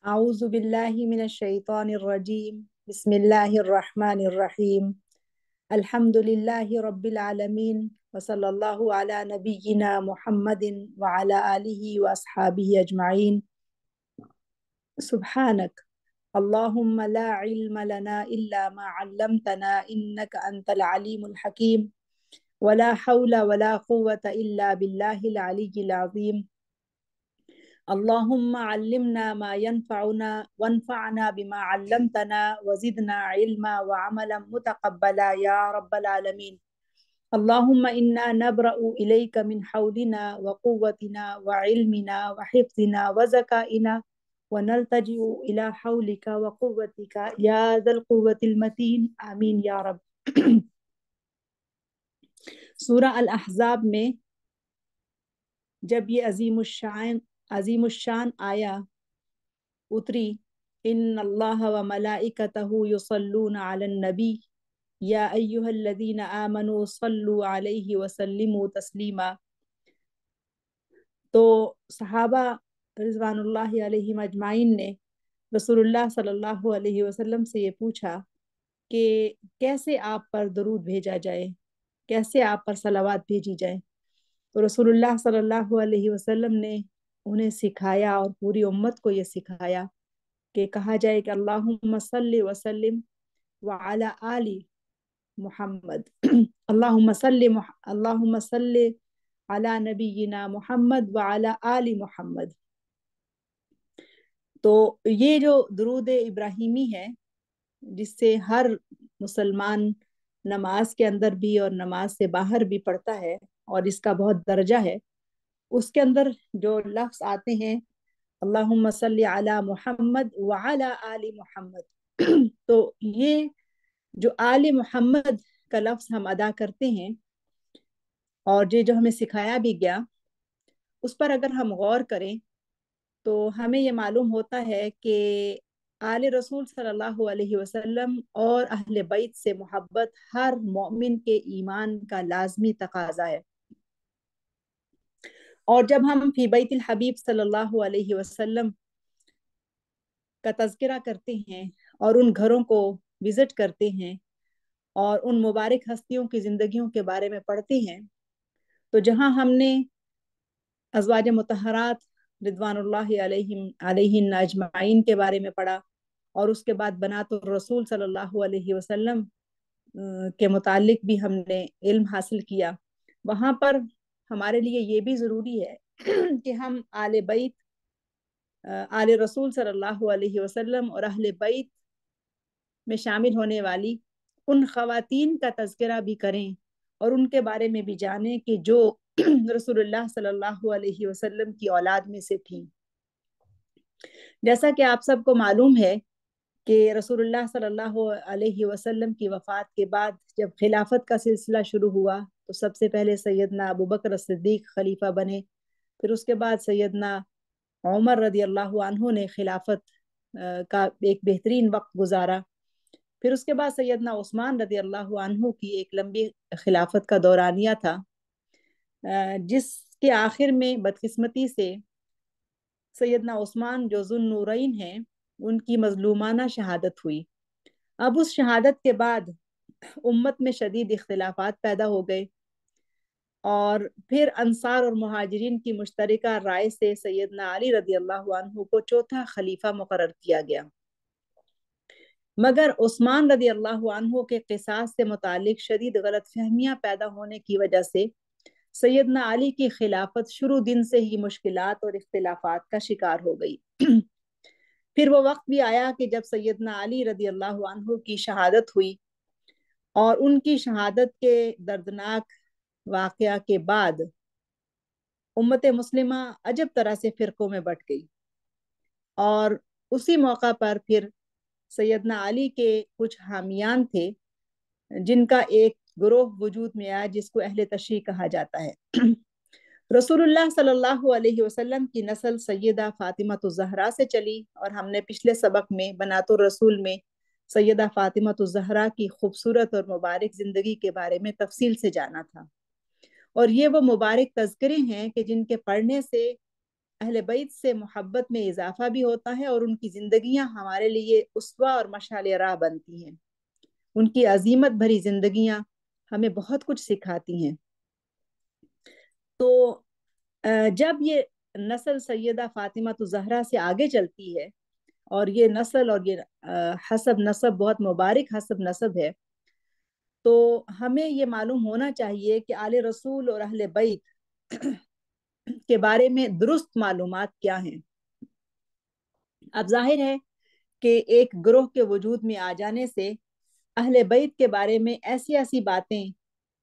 أعوذ بالله من الشيطان الرجيم بسم الله الرحمن الرحيم الحمد لله رب العالمين وصلى الله على نبينا محمد وعلى آله وأصحابه أجمعين سبحانك اللهم لا علم لنا إلا ما علمتنا إنك أنت العليم الحكيم ولا حول ولا قوة إلا بالله العلي العظيم اللهم علمنا ما ينفعنا وانفعنا بما علمتنا وزدنا علما وعملا متقبلا يا رب العالمين اللهم إنا نبرأ إليك من حولنا وقوتنا وعلمنا وحفظنا وذكائنا ونلتجئ إلى حولك وقوتك يا ذا القوة المتين آمين يا رب سورہ الاحزاب میں جب یہ عظیم الشان آیا اتری ان اللہ و ملائکتہ یصلون علی النبی یا ایہا الذین آمنوا صلوا علیہ وسلموا تسلیما، تو صحابہ رضوان اللہ علیہم اجمعین نے رسول اللہ صلی اللہ علیہ وسلم سے یہ پوچھا کہ کیسے آپ پر درود بھیجا جائے، کیسے آپ پر صلوات بھیجی جائے۔ تو رسول اللہ صلی اللہ علیہ وسلم نے انہیں سکھایا اور پوری امت کو یہ سکھایا کہ کہا جائے کہ اللہم صلی وسلم وعلی آل محمد اللہم صلی علی نبینا محمد وعلی آل محمد۔ تو یہ جو درود ابراہیمی ہے جس سے ہر مسلمان نماز کے اندر بھی اور نماز سے باہر بھی پڑھتا ہے اور اس کا بہت درجہ ہے، اس کے اندر جو لفظ آتے ہیں اللہم صلی علی محمد وعلی آل محمد، تو یہ جو آل محمد کا لفظ ہم ادا کرتے ہیں اور یہ جو ہمیں سکھایا بھی گیا، اس پر اگر ہم غور کریں تو ہمیں یہ معلوم ہوتا ہے کہ آل رسول صلی اللہ علیہ وسلم اور اہل بیت سے محبت ہر مومن کے ایمان کا لازمی تقاضا ہے۔ اور جب ہم فی بیت الحبیب صلی اللہ علیہ وسلم کا تذکرہ کرتے ہیں اور ان گھروں کو وزٹ کرتے ہیں اور ان مبارک ہستیوں کی زندگیوں کے بارے میں پڑھتے ہیں، تو جہاں ہم نے ازواج مطہرات رضوان اللہ علیہن اجمعین کے بارے میں پڑھا اور اس کے بعد بنات الرسول صلی اللہ علیہ وسلم کے متعلق بھی ہم نے علم حاصل کیا، وہاں پر ہمارے لیے یہ بھی ضروری ہے کہ ہم آل بیت آل رسول صلی اللہ علیہ وسلم اور اہل بیت میں شامل ہونے والی ان خواتین کا تذکرہ بھی کریں اور ان کے بارے میں بھی جانیں کہ جو رسول اللہ صلی اللہ علیہ وسلم کی اولاد میں سے تھیں۔ جیسا کہ آپ سب کو معلوم ہے کہ رسول اللہ صلی اللہ علیہ وسلم کی وفات کے بعد جب خلافت کا سلسلہ شروع ہوا تو سب سے پہلے سیدنا ابوبکر صدیق خلیفہ بنے، پھر اس کے بعد سیدنا عمر رضی اللہ عنہ نے خلافت کا ایک بہترین وقت گزارا، پھر اس کے بعد سیدنا عثمان رضی اللہ عنہ کی ایک لمبی خلافت کا دورانیہ تھا، جس کے آخر میں بدقسمتی سے سیدنا عثمان جو ذو النورین ہیں ان کی مظلومانہ شہادت ہوئی۔ اب اس شہادت کے بعد امت میں شدید اختلافات پیدا ہو گئے اور پھر انصار اور مہاجرین کی مشترکہ رائے سے سیدنا علی رضی اللہ عنہ کو چوتھا خلیفہ مقرر کیا گیا، مگر عثمان رضی اللہ عنہ کے قصاص سے متعلق شدید غلط فہمیاں پیدا ہونے کی وجہ سے سیدنا علی کی خلافت شروع دن سے ہی مشکلات اور اختلافات کا شکار ہو گئی۔ پھر وہ وقت بھی آیا کہ جب سیدنا علی رضی اللہ عنہ کی شہادت ہوئی اور ان کی شہادت کے دردناک واقعہ کے بعد امت مسلمہ عجب طرح سے فرقوں میں بٹ گئی، اور اسی موقع پر پھر سیدنا علی کے کچھ حامیان تھے جن کا ایک گروہ وجود میں آیا جس کو اہل تشیع کہا جاتا ہے۔ رسول اللہ صلی اللہ علیہ وسلم کی نسل سیدہ فاطمہ الزہرا سے چلی، اور ہم نے پچھلے سبق میں بنات الرسول میں سیدہ فاطمہ الزہرا کی خوبصورت اور مبارک زندگی کے بارے میں تفصیل سے جانا تھا، اور یہ وہ مبارک تذکرے ہیں کہ جن کے پڑھنے سے اہل بیت سے محبت میں اضافہ بھی ہوتا ہے، اور ان کی زندگیاں ہمارے لیے اسوہ اور مشعل راہ بنتی ہیں۔ ان کی عظیمت بھری زندگیاں ہمیں بہت کچھ سکھاتی ہیں۔ تو جب یہ نسل سیدہ فاطمہ الزہرا سے آگے چلتی ہے، اور یہ نسل اور یہ حسب نسب بہت مبارک حسب نسب ہے، تو ہمیں یہ معلوم ہونا چاہیے کہ آل رسول اور اہل بیت کے بارے میں درست معلومات کیا ہیں۔ اب ظاہر ہے کہ ایک گروہ کے وجود میں آ جانے سے اہل بیت کے بارے میں ایسی ایسی باتیں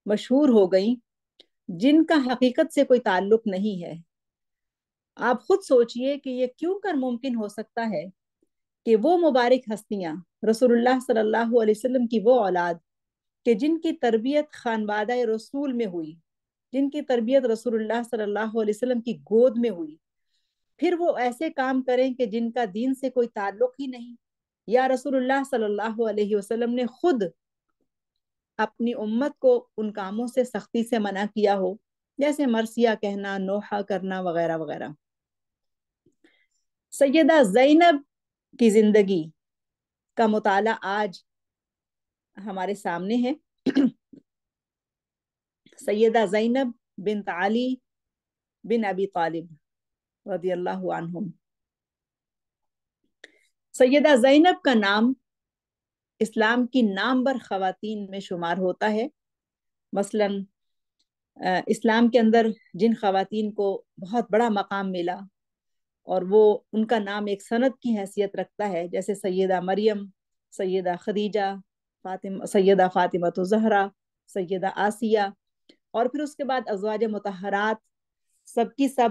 مشہور ہو گئیں جن کا حقیقت سے کوئی تعلق نہیں ہے۔ آپ خود سوچئے کہ یہ کیوں کر ممکن ہو سکتا ہے کہ وہ مبارک ہستیاں، رسول اللہ صلی اللہ علیہ وسلم کی وہ اولاد کہ جن کی تربیت خانوادہ رسول میں ہوئی، جن کی تربیت رسول اللہ صلی اللہ علیہ وسلم کی گود میں ہوئی، پھر وہ ایسے کام کریں کہ جن کا دین سے کوئی تعلق ہی نہیں، یا رسول اللہ صلی اللہ علیہ وسلم نے خود اپنی امت کو ان کاموں سے سختی سے منع کیا ہو، جیسے مرثیہ کہنا، نوحہ کرنا وغیرہ وغیرہ۔ سیدہ زینب کی زندگی کا مطالعہ آج ہمارے سامنے ہے۔ سیدہ زینب بنت علی بن ابی طالب رضی اللہ عنہم۔ سیدہ زینب کا نام اسلام کی نامور خواتین میں شمار ہوتا ہے۔ مثلاً اسلام کے اندر جن خواتین کو بہت بڑا مقام ملا اور وہ ان کا نام ایک سند کی حیثیت رکھتا ہے، جیسے سیدہ مریم، سیدہ خدیجہ، سیدہ فاطمہ الزہرا، سیدہ آسیہ، اور پھر اس کے بعد ازواج مطہرات سب کی سب،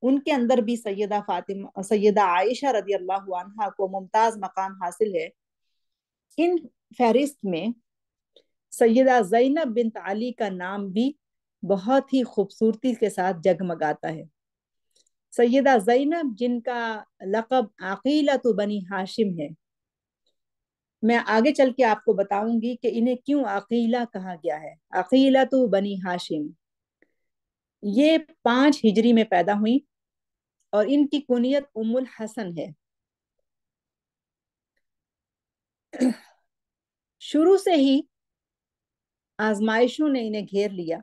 ان کے اندر بھی سیدہ فاطمہ، سیدہ عائشہ رضی اللہ عنہا کو ممتاز مقام حاصل ہے۔ ان فہرست میں سیدہ زینب بنت علی کا نام بھی بہت ہی خوبصورتی کے ساتھ جگمگاتا ہے۔ سیدہ زینب جن کا لقب عقیلۃ بنی ہاشم ہے، میں آگے چل کے آپ کو بتاؤں گی کہ انہیں کیوں عقیلہ کہا گیا ہے، عقیلۃ بنی ہاشم۔ یہ 5 ہجری میں پیدا ہوئی اور ان کی کنیت ام الحسن ہے۔ شروع سے ہی آزمائشوں نے انہیں گھیر لیا۔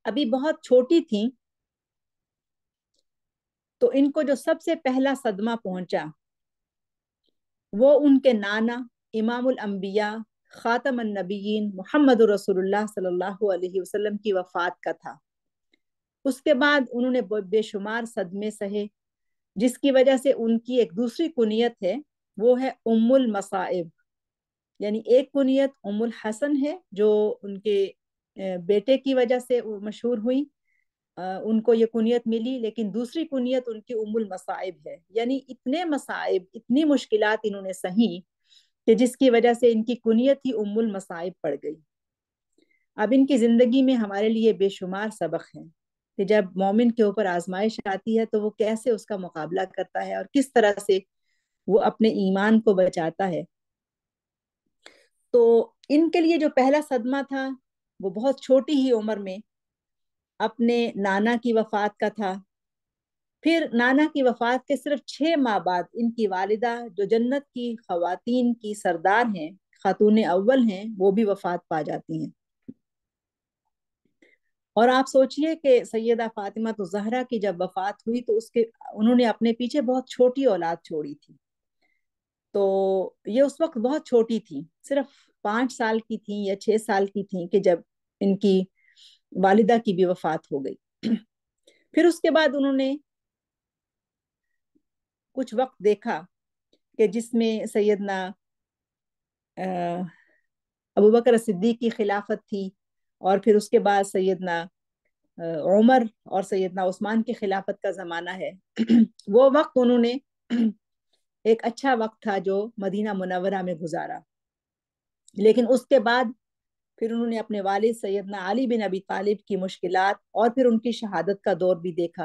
ابھی بہت چھوٹی تھیں تو ان کو جو سب سے پہلا صدمہ پہنچا وہ ان کے نانا امام الانبیاء خاتم النبیین محمد رسول اللہ صلی اللہ علیہ وسلم کی وفات کا تھا۔ اس کے بعد انہوں نے بے شمار صدمے سہے، جس کی وجہ سے ان کی ایک دوسری کنیت ہے، وہ ہے ام المصائب۔ یعنی ایک کنیت ام الحسن ہے جو ان کے بیٹے کی وجہ سے مشہور ہوئی، ان کو یہ کنیت ملی، لیکن دوسری کنیت ان کی ام المصائب ہے۔ یعنی اتنے مصائب، اتنی مشکلات انہوں نے سہی کہ جس کی وجہ سے ان کی کنیت ہی ام المصائب پڑ گئی۔ اب ان کی زندگی میں ہمارے لیے بے شمار سبق ہیں کہ جب مومن کے اوپر آزمائش آتی ہے تو وہ کیسے اس کا مقابلہ کرتا ہے اور کس طرح سے وہ اپنے ایمان کو بچاتا ہے۔ تو ان کے لیے جو پہلا صدمہ تھا وہ بہت چھوٹی ہی عمر میں اپنے نانا کی وفات کا تھا۔ پھر نانا کی وفات کے صرف 6 ماہ بعد ان کی والدہ جو جنت کی خواتین کی سردار ہیں، خاتون اول ہیں، وہ بھی وفات پا جاتی ہیں۔ اور آپ سوچئے کہ سیدہ فاطمہ الزہرا کی جب وفات ہوئی تو انہوں نے اپنے پیچھے بہت چھوٹی اولاد چھوڑی تھی۔ تو یہ اس وقت بہت چھوٹی تھی، صرف 5 سال کی تھیں یا 6 سال کی تھیں کہ جب ان کی والدہ کی بھی وفات ہو گئی۔ پھر اس کے بعد انہوں نے کچھ وقت دیکھا کہ جس میں سیدنا ابوبکر صدیق کی خلافت تھی، اور پھر اس کے بعد سیدنا عمر اور سیدنا عثمان کی خلافت کا زمانہ ہے۔ وہ وقت انہوں نے ایک اچھا وقت تھا جو مدینہ منورہ میں گزارا، لیکن اس کے بعد پھر انہوں نے اپنے والد سیدنا علی بن ابی طالب کی مشکلات اور پھر ان کی شہادت کا دور بھی دیکھا،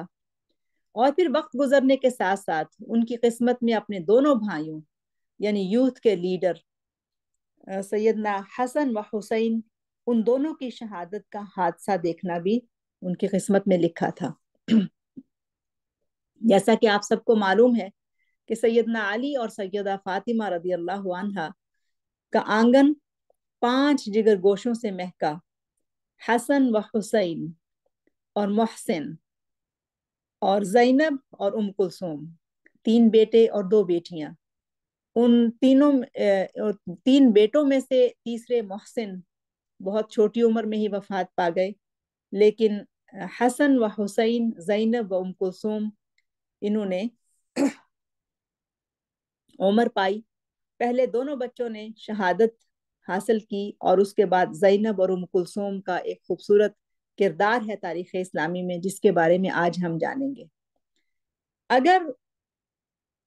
اور پھر وقت گزرنے کے ساتھ ساتھ ان کی قسمت میں اپنے دونوں بھائیوں یعنی یوتھ کے لیڈر سیدنا حسن و حسین، ان دونوں کی شہادت کا حادثہ دیکھنا بھی ان کی قسمت میں لکھا تھا۔ جیسا کہ آپ سب کو معلوم ہے کہ سیدنا علی اور سیدہ فاطمہ رضی اللہ عنہا کا آنگن 5 جگر گوشوں سے مہکا. حسن و حسین اور محسن اور زینب اور کلثوم، 3 بیٹے اور 2 بیٹیاں. ان تینوں 3 بیٹوں میں سے تیسرے محسن بہت چھوٹی عمر میں ہی وفات پا گئے، لیکن حسن و حسین، زینب و کلثوم، انہوں نے عمر پائی. پہلے دونوں بچوں نے شہادت حاصل کی اور اس کے بعد زینب اور کلثوم کا ایک خوبصورت کردار ہے تاریخ اسلامی میں، جس کے بارے میں آج ہم جانیں گے. اگر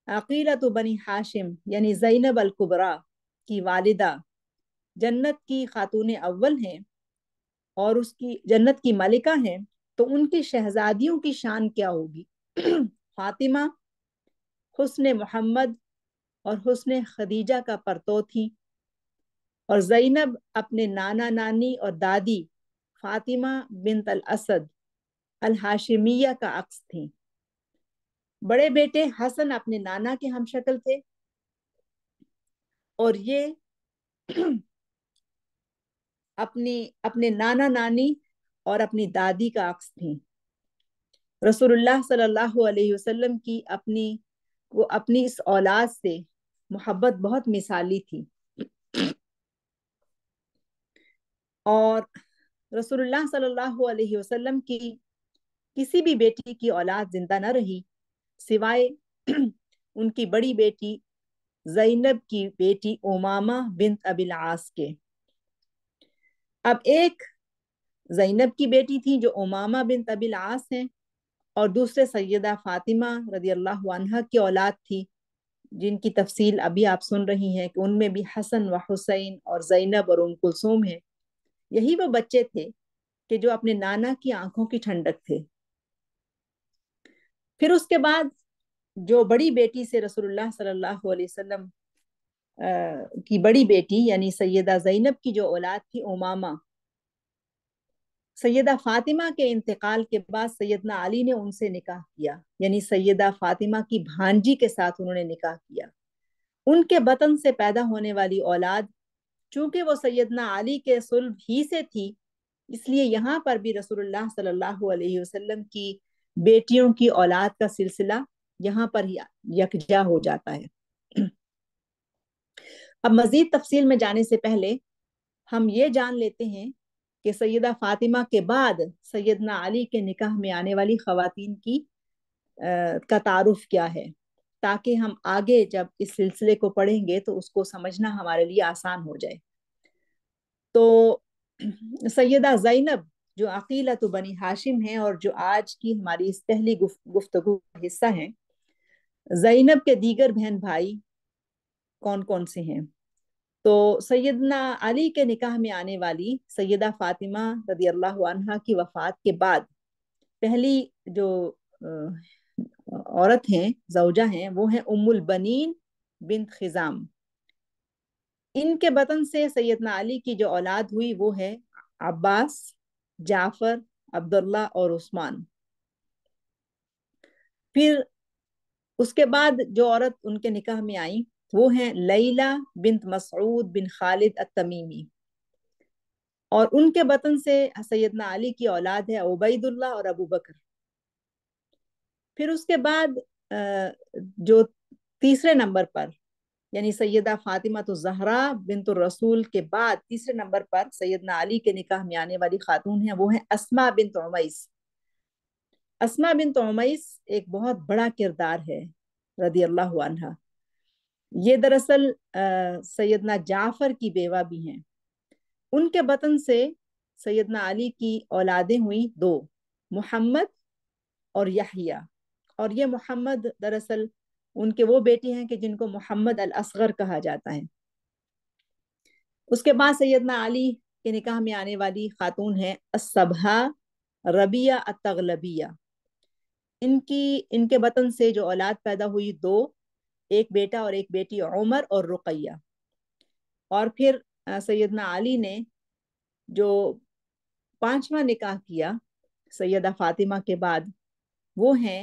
عقیلۃ بنی ہاشم یعنی زینب الکبریٰ کی والدہ جنت کی خاتون اول ہیں اور اس کی جنت کی ملکہ ہیں، تو ان کی شہزادیوں کی شان کیا ہوگی؟ فاطمہ حسن محمد اور حسن خدیجہ کا پرتو تھی، اور زینب اپنے نانا نانی اور دادی فاطمہ بنت الاسد الہاشمیہ کا عکس تھیں. بڑے بیٹے حسن اپنے نانا کے ہم شکل تھے، اور یہ اپنے نانا نانی اور اپنی دادی کا عکس تھیں. رسول اللہ صلی اللہ علیہ وسلم کی اپنی اس اولاد سے محبت بہت مثالی تھی، اور رسول اللہ صلی اللہ علیہ وسلم کی کسی بھی بیٹی کی اولاد زندہ نہ رہی سوائے ان کی بڑی بیٹی زینب کی بیٹی امامہ بنت ابی العاص کے. اب ایک زینب کی بیٹی تھی جو امامہ بنت ابی العاص ہیں، اور دوسرے سیدہ فاطمہ رضی اللہ عنہا کی اولاد تھی، جن کی تفصیل ابھی آپ سن رہی ہیں کہ ان میں بھی حسن و حسین اور زینب اور کلثوم ہیں. یہی وہ بچے تھے کہ جو اپنے نانا کی آنکھوں کی ٹھنڈک تھے. پھر اس کے بعد جو بڑی بیٹی سے رسول اللہ صلی اللہ علیہ وسلم کی بڑی بیٹی یعنی سیدہ زینب کی جو اولاد تھی امامہ، سیدہ فاطمہ کے انتقال کے بعد سیدنا علی نے ان سے نکاح کیا، یعنی سیدہ فاطمہ کی بھانجی کے ساتھ انہوں نے نکاح کیا. ان کے بطن سے پیدا ہونے والی اولاد چونکہ وہ سیدنا علی کے صلب ہی سے تھی، اس لیے یہاں پر بھی رسول اللہ صلی اللہ علیہ وسلم کی بیٹیوں کی اولاد کا سلسلہ یہاں پر یکجا ہو جاتا ہے. اب مزید تفصیل میں جانے سے پہلے ہم یہ جان لیتے ہیں کہ سیدہ فاطمہ کے بعد سیدنا علی کے نکاح میں آنے والی خواتین کا تعارف کیا ہے، تاکہ ہم آگے جب اس سلسلے کو پڑھیں گے تو اس کو سمجھنا ہمارے لیے آسان ہو جائے. تو سیدہ زینب جو عقیلۃ بنی ہاشم ہیں اور جو آج کی ہماری اس پہلی گفتگو کا حصہ ہیں، زینب کے دیگر بہن بھائی کون کون سے ہیں؟ تو سیدنا علی کے نکاح میں آنے والی سیدہ فاطمہ رضی اللہ عنہا کی وفات کے بعد پہلی جو عورت ہیں، زوجہ ہیں، وہ ہیں ام البنین بنت خزام. ان کے بطن سے سیدنا علی کی جو اولاد ہوئی وہ ہے عباس، جعفر، عبداللہ اور عثمان. پھر اس کے بعد جو عورت ان کے نکاح میں آئی وہ ہیں لیلہ بنت مسعود بن خالد التمیمی، اور ان کے بطن سے سیدنا علی کی اولاد ہے عبید اللہ اور ابو بکر. پھر اس کے بعد جو تیسرے نمبر پر یعنی سیدہ فاطمہ الزہرا بنت الرسول کے بعد تیسرے نمبر پر سیدنا علی کے نکاح میں آنے والی خاتون ہیں، وہ ہیں اسماء بنت عمیس. اسماء بنت عمیس ایک بہت بڑا کردار ہے رضی اللہ عنہا. یہ دراصل سیدنا جعفر کی بیوہ بھی ہیں. ان کے بطن سے سیدنا علی کی اولادیں ہوئیں 2، محمد اور یحییٰ. اور یہ محمد دراصل ان کے وہ بیٹے ہیں کہ جن کو محمد الاصغر کہا جاتا ہے. اس کے بعد سیدنا علی کے نکاح میں آنے والی خاتون ہیں الصبحہ ربیہ التغلبیہ. ان کے بطن سے جو اولاد پیدا ہوئی 2، ایک بیٹا اور ایک بیٹی عمر اور رقیہ. اور پھر سیدنا علی نے جو 5واں نکاح کیا سیدہ فاطمہ کے بعد وہ ہیں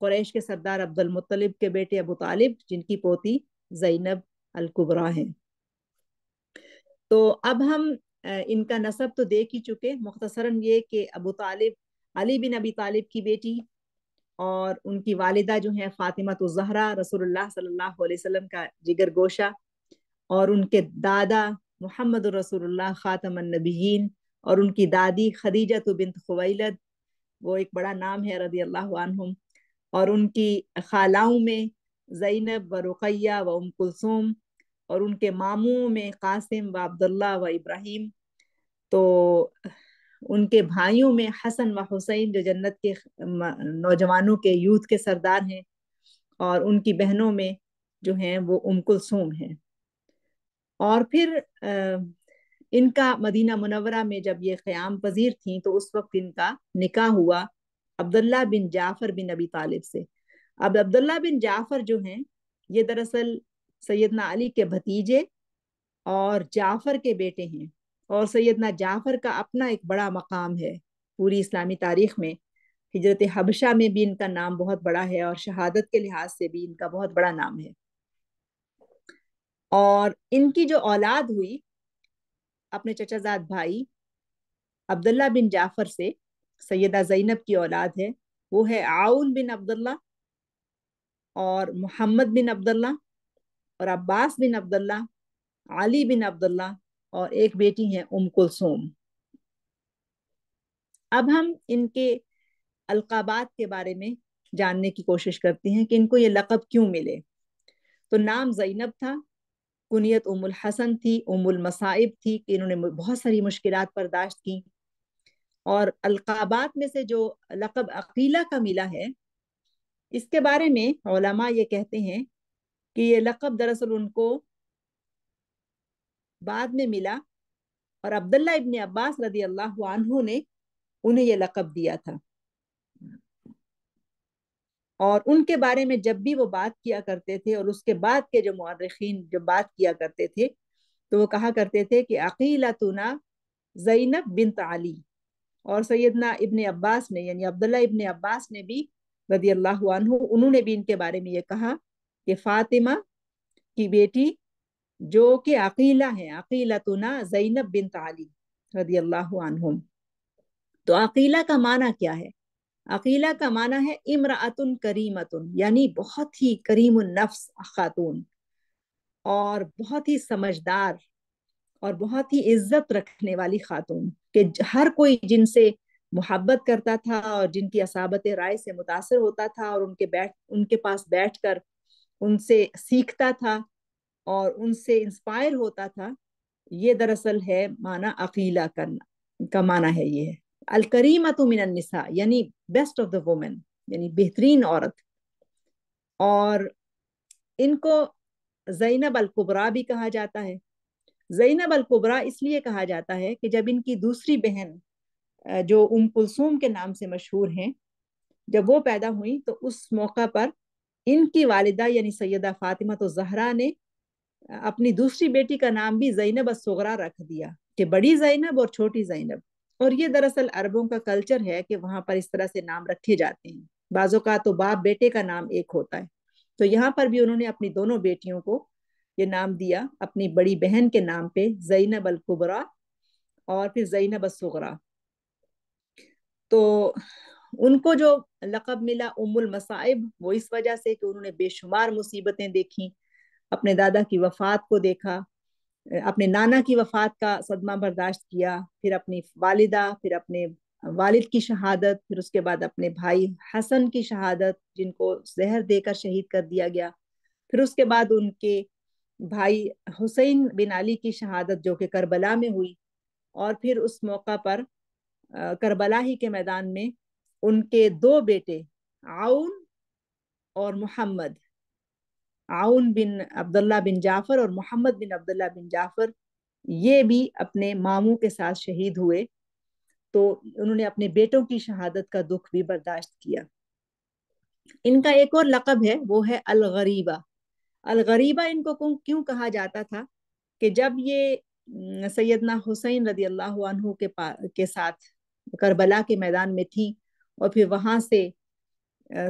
قریش کے سردار عبد المطلب کے بیٹے ابو طالب، جن کی پوتی زینب الکبریٰ ہیں۔ تو اب ہم ان کا نسب تو دیکھ ہی چکے، مختصراً یہ کہ ابو طالب علی بن ابی طالب کی بیٹی، اور ان کی والدہ جو ہیں فاطمہ الزہرا رسول اللہ صلی اللہ علیہ وسلم کا جگر گوشہ، اور ان کے دادا محمد رسول اللہ خاتم النبیین، اور ان کی دادی خدیجہ بنت خویلد، وہ ایک بڑا نام ہے رضی اللہ عنہم، اور ان کی خالاؤں میں زینب و رقیہ و ام کلثوم، اور ان کے ماموں میں قاسم و عبداللہ و ابراہیم، تو ان کے بھائیوں میں حسن و حسین جو جنت کے نوجوانوں کے یوتھ کے سردار ہیں، اور ان کی بہنوں میں جو ہیں وہ ام کلثوم ہیں۔ اور پھر ان کا مدینہ منورہ میں جب یہ قیام پذیر تھیں تو اس وقت ان کا نکاح ہوا عبداللہ بن جعفر بن ابی طالب سے۔ اب عبداللہ بن جعفر جو ہیں یہ دراصل سیدنا علی کے بھتیجے اور جعفر کے بیٹے ہیں، اور سیدنا جعفر کا اپنا ایک بڑا مقام ہے پوری اسلامی تاریخ میں۔ ہجرت حبشہ میں بھی ان کا نام بہت بڑا ہے، اور شہادت کے لحاظ سے بھی ان کا بہت بڑا نام ہے۔ اور ان کی جو اولاد ہوئی اپنے چچا زاد بھائی عبداللہ بن جعفر سے، سیدہ زینب کی اولاد ہے، وہ ہے عون بن عبداللہ اور محمد بن عبداللہ اور عباس بن عبداللہ، علی بن عبداللہ، اور ایک بیٹی ہیں ام کلثوم۔ اب ہم ان کے القابات کے بارے میں جاننے کی کوشش کرتے ہیں کہ ان کو یہ لقب کیوں ملے۔ تو نام زینب تھا، کنیت ام الحسن تھی، ام المصائب تھی کہ انہوں نے بہت ساری مشکلات برداشت کی۔ اور القابات میں سے جو لقب عقیلہ کا ملا ہے، اس کے بارے میں علماء یہ کہتے ہیں کہ یہ لقب دراصل ان کو بعد میں ملا، اور عبداللہ ابن عباس رضی اللہ عنہ نے انہیں یہ لقب دیا تھا۔ اور ان کے بارے میں جب بھی وہ بات کیا کرتے تھے، اور اس کے بعد کے جو مورخین جب بات کیا کرتے تھے، تو وہ کہا کرتے تھے کہ عقیلتنا زینب بنت علی۔ اور سیدنا ابن عباس نے، یعنی عبداللہ ابن عباس نے بھی رضی اللہ عنہ، انہوں نے بھی ان کے بارے میں یہ کہا کہ فاطمہ کی بیٹی جو کہ عقیلہ ہے، عقیلتنا زینب بنت علی رضی اللہ عنہم۔ تو عقیلہ کا معنی کیا ہے؟ عقیلہ کا معنی ہے امرأۃ کریمۃ، یعنی بہت ہی کریم النفس خاتون، اور بہت ہی سمجھدار اور بہت ہی عزت رکھنے والی خاتون، کہ ہر کوئی جن سے محبت کرتا تھا اور جن کی اصابت رائے سے متاثر ہوتا تھا، اور ان کے پاس بیٹھ کر ان سے سیکھتا تھا اور ان سے انسپائر ہوتا تھا۔ یہ دراصل ہے معنی عقیلہ کا معنی ہے یہ ہے الکریمۃ من النساء، یعنی بیسٹ آف دا وومن، یعنی بہترین عورت۔ اور ان کو زینب الکبریٰ بھی کہا جاتا ہے۔ زینب الکبریٰ اس لیے کہا جاتا ہے کہ جب ان کی دوسری بہن جو ام کلثوم کے نام سے مشہور ہیں، جب وہ پیدا ہوئی تو اس موقع پر ان کی والدہ یعنی سیدہ فاطمہ الزہرا نے اپنی دوسری بیٹی کا نام بھی زینب الصغریٰ رکھ دیا، کہ بڑی زینب اور چھوٹی زینب۔ اور یہ دراصل عربوں کا کلچر ہے کہ وہاں پر اس طرح سے نام رکھے جاتے ہیں، بعض اوقات تو باپ بیٹے کا نام ایک ہوتا ہے، تو یہاں پر بھی انہوں نے اپنی دونوں بیٹیوں کو یہ نام دیا اپنی بڑی بہن کے نام پہ، زینب الکبریٰ اور پھر زینب الصغریٰ۔ تو ان کو جو لقب ملا ام المصائب، وہ اس وجہ سے کہ انہوں نے بے شمار مصیبتیں دیکھی، اپنے دادا کی وفات کو دیکھا، اپنے نانا کی وفات کا صدمہ برداشت کیا، پھر اپنی والدہ، پھر اپنے والد کی شہادت، پھر اس کے بعد اپنے بھائی حسن کی شہادت جن کو زہر دے کر شہید کر دیا گیا، پھر اس کے بعد ان کے بھائی حسین بن علی کی شہادت جو کہ کربلا میں ہوئی، اور پھر اس موقع پر کربلا ہی کے میدان میں ان کے دو بیٹے عون اور محمد، عون بن عبداللہ بن جعفر اور محمد بن عبداللہ بن جعفر، یہ بھی اپنے ماموں کے ساتھ شہید ہوئے، تو انہوں نے اپنے بیٹوں کی شہادت کا دکھ بھی برداشت کیا۔ ان کا ایک اور لقب ہے، وہ ہے الغریبہ۔ الغریبہ ان کو کیوں کہا جاتا تھا کہ جب یہ سیدنا حسین رضی اللہ عنہ کے ساتھ کربلا کے میدان میں تھی، اور پھر وہاں سے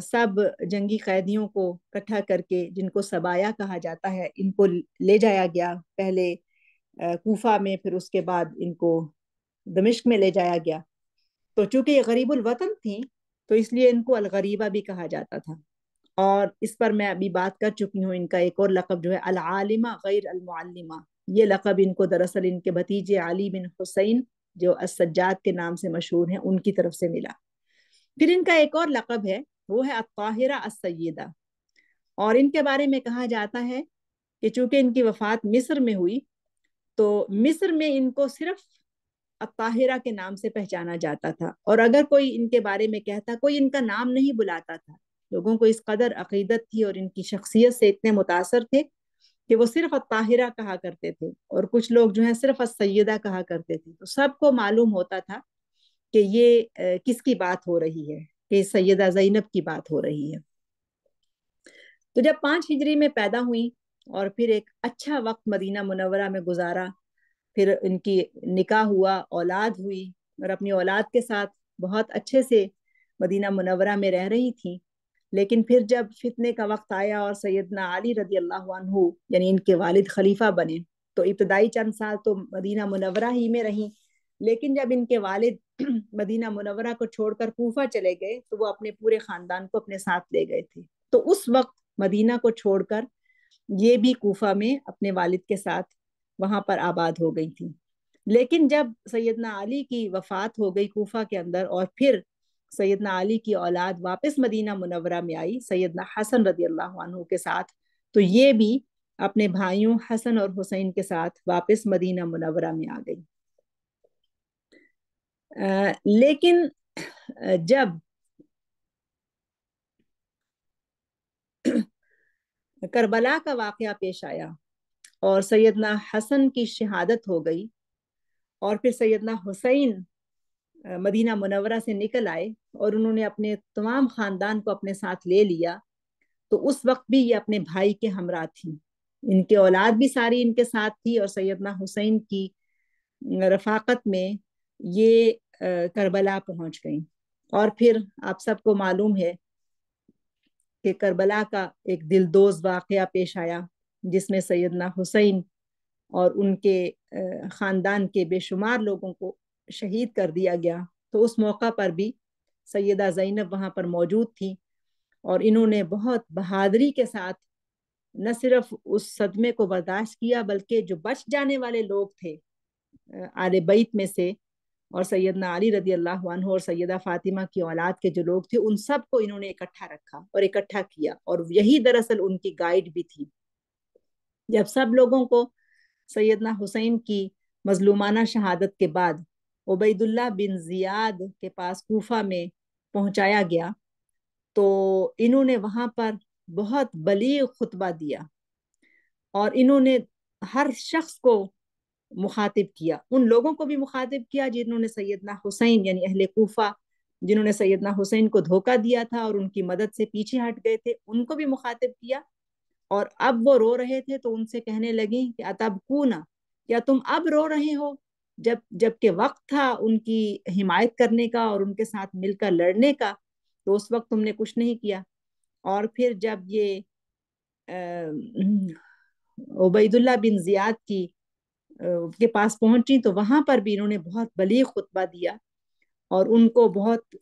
سب جنگی قیدیوں کو اکٹھا کر کے، جن کو سبایا کہا جاتا ہے، ان کو لے جایا گیا، پہلے کوفہ میں، پھر اس کے بعد ان کو دمشق میں لے جایا گیا۔ تو چونکہ یہ غریب الوطن تھیں تو اس لیے ان کو الغریبہ بھی کہا جاتا تھا۔ اور اس پر میں ابھی بات کر چکی ہوں، ان کا ایک اور لقب جو ہے العالمہ غیر المعلمہ، یہ لقب ان کو دراصل ان کے بھتیجے علی بن حسین جو السجاد کے نام سے مشہور ہیں ان کی طرف سے ملا۔ پھر ان کا ایک اور لقب ہے، وہ ہے الطاہرہ السیدہ، اور ان کے بارے میں کہا جاتا ہے کہ چونکہ ان کی وفات مصر میں ہوئی تو مصر میں ان کو صرف الطاہرہ کے نام سے پہچانا جاتا تھا، اور اگر کوئی ان کے بارے میں کہتا، کوئی ان کا نام نہیں بلاتا تھا۔ لوگوں کو اس قدر عقیدت تھی اور ان کی شخصیت سے اتنے متاثر تھے کہ وہ صرف الطاہرہ کہا کرتے تھے، اور کچھ لوگ جو ہیں صرف السیدہ کہا کرتے تھے۔ تو سب کو معلوم ہوتا تھا کہ یہ کس کی بات ہو رہی ہے، کہ سیدہ زینب کی بات ہو رہی ہے۔ تو جب 5 ہجری میں پیدا ہوئی اور پھر ایک اچھا وقت مدینہ منورہ میں گزارا، پھر ان کی نکاح ہوا، اولاد ہوئی، اور اپنی اولاد کے ساتھ بہت اچھے سے مدینہ منورہ میں رہ رہی تھیں۔ لیکن پھر جب فتنے کا وقت آیا اور سیدنا علی رضی اللہ عنہ یعنی ان کے والد خلیفہ بنے، تو ابتدائی چند سال تو مدینہ منورہ ہی میں رہیں، لیکن جب ان کے والد مدینہ منورہ کو چھوڑ کر کوفہ چلے گئے تو وہ اپنے پورے خاندان کو اپنے ساتھ لے گئے تھے۔ تو اس وقت مدینہ کو چھوڑ کر یہ بھی کوفہ میں اپنے والد کے ساتھ وہاں پر آباد ہو گئی تھی۔ لیکن جب سیدنا علی کی وفات ہو گئی کوفہ کے اندر، اور پھر سیدنا علی کی اولاد واپس مدینہ منورہ میں آئی سیدنا حسن رضی اللہ عنہ کے ساتھ، تو یہ بھی اپنے بھائیوں حسن اور حسین کے ساتھ واپس مدینہ منورہ میں آ گئی۔ لیکن جب کربلا کا واقعہ پیش آیا اور سیدنا حسن کی شہادت ہو گئی، اور پھر سیدنا حسین مدینہ منورہ سے نکل آئے اور انہوں نے اپنے تمام خاندان کو اپنے ساتھ لے لیا، تو اس وقت بھی یہ اپنے بھائی کے ہمراہ تھی، ان کے اولاد بھی ساری ان کے ساتھ تھی، اور سیدنا حسین کی رفاقت میں یہ کربلا پہنچ گئیں۔ اور پھر آپ سب کو معلوم ہے کہ کربلا کا ایک دلدوز واقعہ پیش آیا، جس میں سیدنا حسین اور ان کے خاندان کے بے شمار لوگوں کو شہید کر دیا گیا۔ تو اس موقع پر بھی سیدہ زینب وہاں پر موجود تھی، اور انہوں نے بہت بہادری کے ساتھ نہ صرف اس صدمے کو برداشت کیا، بلکہ جو بچ جانے والے لوگ تھے آل بیت میں سے، اور سیدنا علی رضی اللہ عنہ اور سیدہ فاطمہ کی اولاد کے جو لوگ تھے، ان سب کو انہوں نے اکٹھا رکھا اور اکٹھا کیا، اور یہی دراصل ان کی گائیڈ بھی تھی۔ جب سب لوگوں کو سیدنا حسین کی مظلومانہ شہادت کے بعد عبید اللہ بن زیاد کے پاس کوفہ میں پہنچایا گیا، تو انہوں نے وہاں پر بہت بلیغ خطبہ دیا، اور انہوں نے ہر شخص کو مخاطب کیا، ان لوگوں کو بھی مخاطب کیا جنہوں نے سیدنا حسین یعنی اہل کوفہ جنہوں نے سیدنا حسین کو دھوکہ دیا تھا اور ان کی مدد سے پیچھے ہٹ گئے تھے، ان کو بھی مخاطب کیا۔ اور اب وہ رو رہے تھے تو ان سے کہنے لگیں کہ اتبکونا، کیا تم اب رو رہے ہو، جب کہ وقت تھا ان کی حمایت کرنے کا اور ان کے ساتھ مل کر لڑنے کا، تو اس وقت تم نے کچھ نہیں کیا۔ اور پھر جب یہ عبید اللہ بن زیاد کے پاس پہنچی تو وہاں پر بھی انہوں نے بہت بلیغ خطبہ دیا، اور ان کو بہت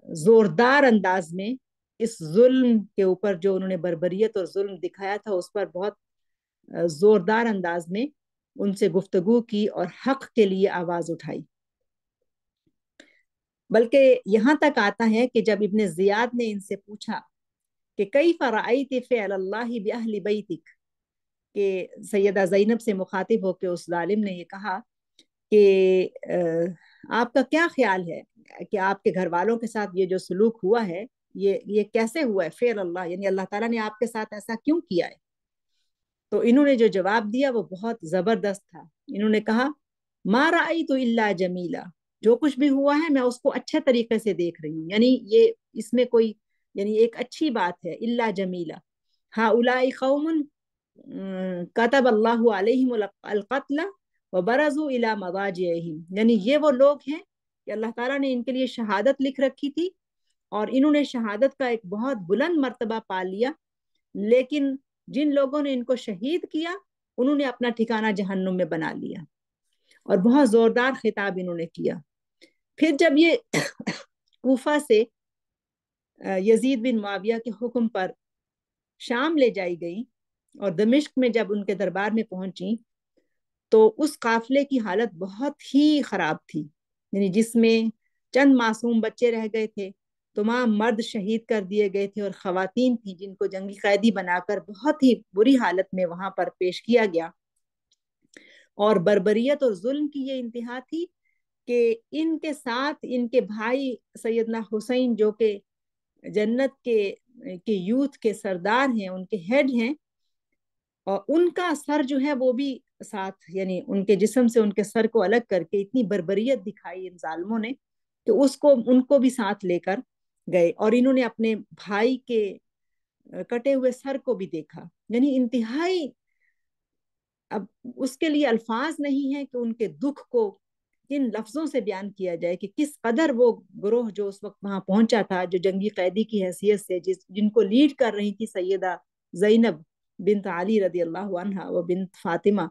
زوردار انداز میں اس ظلم کے اوپر جو انہوں نے بربریت اور ظلم دکھایا تھا اس پر بہت زوردار انداز میں ان سے گفتگو کی اور حق کے لیے آواز اٹھائی۔ بلکہ یہاں تک آتا ہے کہ جب ابن زیاد نے ان سے پوچھا کہ کیف رأیت فعل اللہ بأہل بیتک، کہ سیدہ زینب سے مخاطب ہو کے اس ظالم نے یہ کہا کہ آپ کا کیا خیال ہے کہ آپ کے گھر والوں کے ساتھ یہ جو سلوک ہوا ہے یہ کیسے ہوا ہے، فعل اللہ یعنی اللہ تعالیٰ نے آپ کے ساتھ ایسا کیوں کیا ہے؟ تو انہوں نے جو جواب دیا وہ بہت زبردست تھا۔ انہوں نے کہا ما رأیت الا جمیلا، جو کچھ بھی ہوا ہے میں اس کو اچھے طریقے سے دیکھ رہی ہوں، یعنی یہ اس میں کوئی یعنی ایک اچھی بات ہے، الا جمیلا ہؤلاء قوم کتب اللہ علیہم القتل وبرزوا الی مضاجعہم، یعنی یہ وہ لوگ ہیں کہ اللہ تعالیٰ نے ان کے لیے شہادت لکھ رکھی تھی، اور انہوں نے شہادت کا ایک بہت بلند مرتبہ پا لیا، لیکن جن لوگوں نے ان کو شہید کیا انہوں نے اپنا ٹھکانہ جہنم میں بنا لیا، اور بہت زوردار خطاب انہوں نے کیا۔ پھر جب یہ کوفہ سے یزید بن معاویہ کے حکم پر شام لے جائی گئی اور دمشق میں جب ان کے دربار میں پہنچی تو اس قافلے کی حالت بہت ہی خراب تھی، یعنی جس میں چند معصوم بچے رہ گئے تھے، تمام مرد شہید کر دیے گئے تھے، اور خواتین تھیں جن کو جنگی قیدی بنا کر بہت ہی بری حالت میں وہاں پر پیش کیا گیا۔ اور بربریت اور ظلم کی یہ انتہا تھی کہ ان کے ساتھ ان کے بھائی سیدنا حسین جو کہ جنت کے یوتھ کے سردار ہیں، ان کے ہیڈ ہیں، اور ان کا سر جو ہے وہ بھی ساتھ، یعنی ان کے جسم سے ان کے سر کو الگ کر کے اتنی بربریت دکھائی ان ظالموں نے کہ ان کو بھی ساتھ لے کر گئے، اور انہوں نے اپنے بھائی کے کٹے ہوئے سر کو بھی دیکھا، یعنی انتہائی، اب اس کے لیے الفاظ نہیں ہے کہ ان کے دکھ کو کن لفظوں سے بیان کیا جائے کہ کس قدر وہ گروہ جو اس وقت وہاں پہنچا تھا، جو جنگی قیدی کی حیثیت سے جن کو لیڈ کر رہی تھی سیدہ زینب بنت علی رضی اللہ عنہ و بنت فاطمہ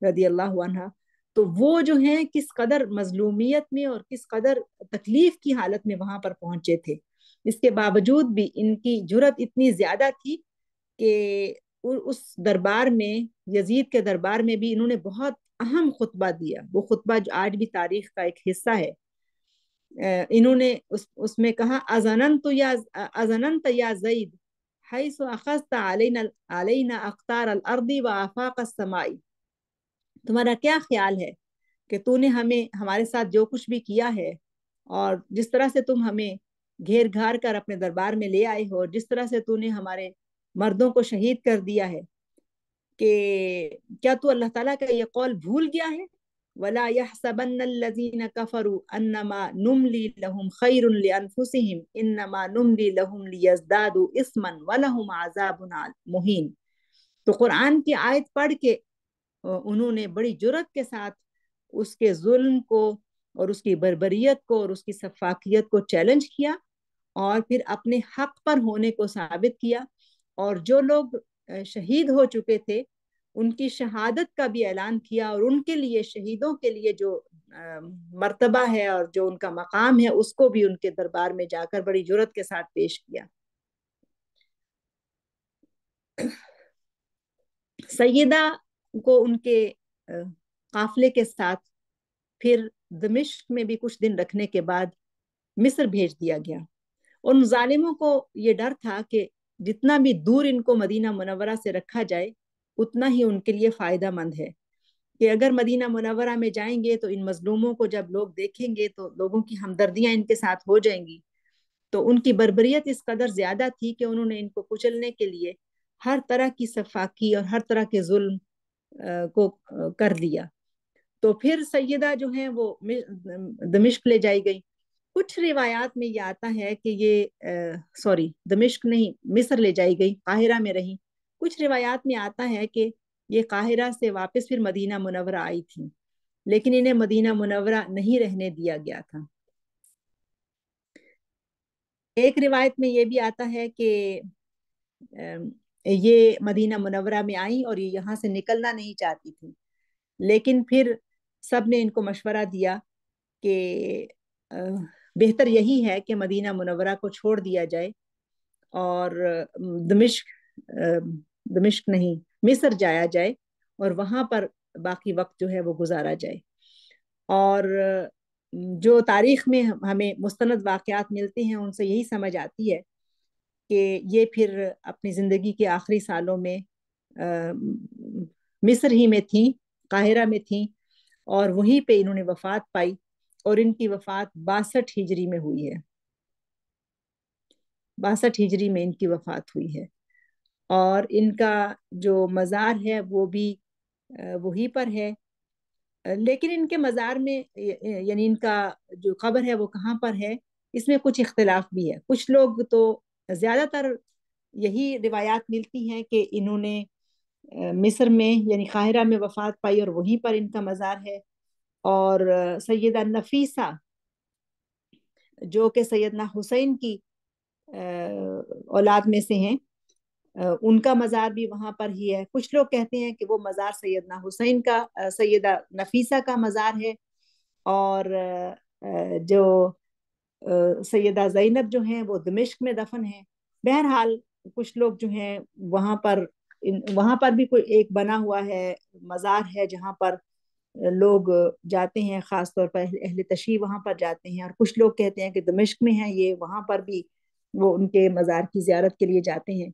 رضی اللہ عنہ، تو وہ جو ہیں کس قدر مظلومیت میں اور کس قدر تکلیف کی حالت میں وہاں پر پہنچے تھے۔ اس کے باوجود بھی ان کی جرت اتنی زیادہ تھی کہ اس دربار میں، یزید کے دربار میں بھی انہوں نے بہت اہم خطبہ دیا، وہ خطبہ جو آج بھی تاریخ کا ایک حصہ ہے۔ انہوں نے اس میں کہا ازننت یا زید حیث اخذت علینا اقطار الارض و آفاق السماء، تمہارا کیا خیال ہے کہ تو نے ہمارے ساتھ جو کچھ بھی کیا ہے، اور جس طرح سے تم ہمیں گھیر گھار کر اپنے دربار میں لے آئے ہو، اور جس طرح سے تو نے ہمارے مردوں کو شہید کر دیا ہے، کہ کیا تو اللہ تعالیٰ کا یہ قول بھول گیا ہے؟ وَلَا يَحْسَبَنَّ الَّذِينَ كَفَرُوا أَنَّمَا نُمْلِي لَهُمْ خَيْرٌ لِأَنفُسِهِمْ إِنَّمَا نُمْلِي لَهُمْ لِيَزْدَادُوا إِثْمًا وَلَهُمْ عَذَابٌ مُهِينٌ۔ تو قرآن کی آیت پڑھ کے انہوں نے بڑی جرت کے ساتھ اس کے ظلم کو اور اس کی بربریت کو اور اس کی سفاکیت کو چیلنج کیا، اور پھر اپنے حق پر ہونے کو ثابت کیا، اور جو لوگ شہید ہو چکے تھے ان کی شہادت کا بھی اعلان کیا، اور ان کے لیے، شہیدوں کے لیے جو مرتبہ ہے اور جو ان کا مقام ہے اس کو بھی ان کے دربار میں جا کر بڑی جرت کے ساتھ پیش کیا۔ سیدہ کو ان کے قافلے کے ساتھ پھر دمشق میں بھی کچھ دن رکھنے کے بعد مصر بھیج دیا گیا، اور ان ظالموں کو یہ ڈر تھا کہ جتنا بھی دور ان کو مدینہ منورہ سے رکھا جائے اتنا ہی ان کے لیے فائدہ مند ہے، کہ اگر مدینہ منورہ میں جائیں گے تو ان مظلوموں کو جب لوگ دیکھیں گے تو لوگوں کی ہمدردیاں ان کے ساتھ ہو جائیں گی، تو ان کی بربریت اس قدر زیادہ تھی کہ انہوں نے ان کو کچلنے کے لیے ہر طرح کی سفاکی اور ہر طرح کے ظلم کو کر دیا۔ تو پھر سیدہ جو ہیں وہ دمشق لے جائی گئی۔ کچھ روایات میں یہ آتا ہے کہ یہ دمشق نہیں، مصر لے جائی گئی، قاہرہ میں رہی۔ کچھ روایات میں آتا ہے کہ یہ قاہرہ سے واپس پھر مدینہ منورہ آئی تھی، لیکن انہیں مدینہ منورہ نہیں رہنے دیا گیا تھا۔ ایک روایت میں یہ بھی آتا ہے کہ یہ مدینہ منورہ میں آئیں اور یہ یہاں سے نکلنا نہیں چاہتی تھی، لیکن پھر سب نے ان کو مشورہ دیا کہ بہتر یہی ہے کہ مدینہ منورہ کو چھوڑ دیا جائے اور دمشق نہیں، مصر جایا جائے اور وہاں پر باقی وقت جو ہے وہ گزارا جائے۔ اور جو تاریخ میں ہمیں مستند واقعات ملتے ہیں ان سے یہی سمجھ آتی ہے کہ یہ پھر اپنی زندگی کے آخری سالوں میں مصر ہی میں تھیں، قاہرہ میں تھیں، اور وہیں پہ انہوں نے وفات پائی، اور ان کی وفات 62 ہجری میں ہوئی ہے، 62 ہجری میں ان کی وفات ہوئی ہے۔ اور ان کا جو مزار ہے وہ بھی وہی پر ہے، لیکن ان کے مزار میں، یعنی ان کا جو قبر ہے وہ کہاں پر ہے اس میں کچھ اختلاف بھی ہے۔ کچھ لوگ تو، زیادہ تر یہی روایات ملتی ہیں کہ انہوں نے مصر میں یعنی قاہرہ میں وفات پائی اور وہیں پر ان کا مزار ہے۔ اور سیدہ نفیسہ جو کہ سیدنا حسین کی اولاد میں سے ہیں، ان کا مزار بھی وہاں پر ہی ہے۔ کچھ لوگ کہتے ہیں کہ وہ مزار سیدنا حسین کا، سیدہ نفیسہ کا مزار ہے، اور جو سیدہ زینب جو ہیں وہ دمشق میں دفن ہیں۔ بہرحال کچھ لوگ جو ہیں وہاں پر بھی کوئی ایک بنا ہوا ہے، مزار ہے جہاں پر لوگ جاتے ہیں، خاص طور پر اہل تشیع وہاں پر جاتے ہیں، اور کچھ لوگ کہتے ہیں کہ دمشق میں ہیں یہ، وہاں پر بھی وہ ان کے مزار کی زیارت کے لیے جاتے ہیں۔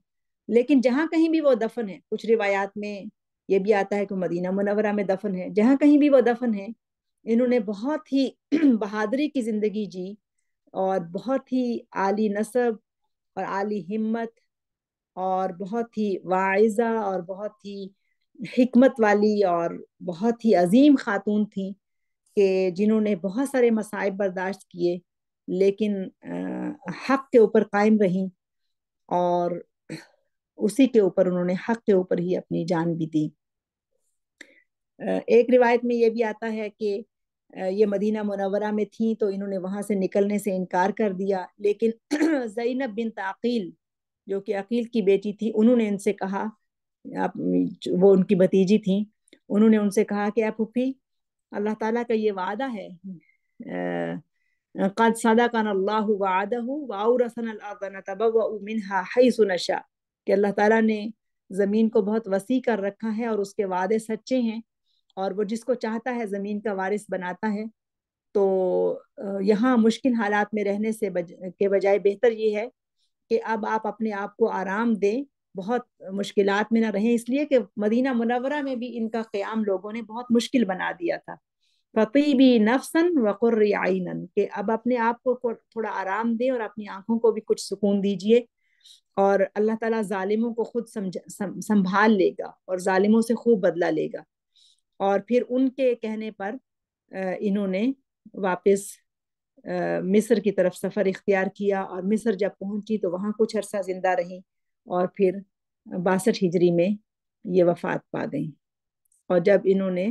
لیکن جہاں کہیں بھی وہ دفن ہے، کچھ روایات میں یہ بھی آتا ہے کہ مدینہ منورہ میں دفن ہے، جہاں کہیں بھی وہ دفن ہے، انہوں نے بہت ہی بہادری کی زندگی جی، اور بہت ہی عالی نسب اور عالی ہمت، اور بہت ہی واعظہ اور بہت ہی حکمت والی اور بہت ہی عظیم خاتون تھیں، کہ جنہوں نے بہت سارے مصائب برداشت کیے، لیکن حق کے اوپر قائم رہیں، اور اسی کے اوپر انہوں نے حق کے اوپر ہی اپنی جان بھی دی۔ ایک روایت میں یہ بھی آتا ہے کہ یہ مدینہ منورہ میں تھیں تو انہوں نے وہاں سے نکلنے سے انکار کر دیا، لیکن زینب بنت عقیل جو کہ عقیل کی بیٹی تھی، انہوں نے ان سے کہا، وہ ان کی بھتیجی تھیں، انہوں نے ان سے کہا کہ اے پھوپھی، اللہ تعالیٰ کا یہ وعدہ ہے، قد صدقنا اللہ وعدہ واورثنا الارض نتبوأ منها حيث نشاء، کہ اللہ تعالیٰ نے زمین کو بہت وسیع کر رکھا ہے اور اس کے وعدے سچے ہیں، اور وہ جس کو چاہتا ہے زمین کا وارث بناتا ہے۔ تو یہاں مشکل حالات میں رہنے کے بجائے بہتر یہ ہے کہ اب آپ اپنے آپ کو آرام دیں، بہت مشکلات میں نہ رہیں، اس لیے کہ مدینہ منورہ میں بھی ان کا قیام لوگوں نے بہت مشکل بنا دیا تھا۔ فطیبی نفسن وقرری عینن، کہ اب اپنے آپ کو تھوڑا آرام دیں اور اپنی آنکھوں کو بھی کچھ سکون دیجئے، اور اللہ تعالیٰ ظالموں کو خود سنبھال لے گا اور ظالموں سے خوب بدلہ لے گا۔ اور پھر ان کے کہنے پر انہوں نے واپس مصر کی طرف سفر اختیار کیا، اور مصر جب پہنچی تو وہاں کچھ عرصہ زندہ رہیں، اور پھر 62 ہجری میں یہ وفات پا گئیں۔ اور جب انہوں نے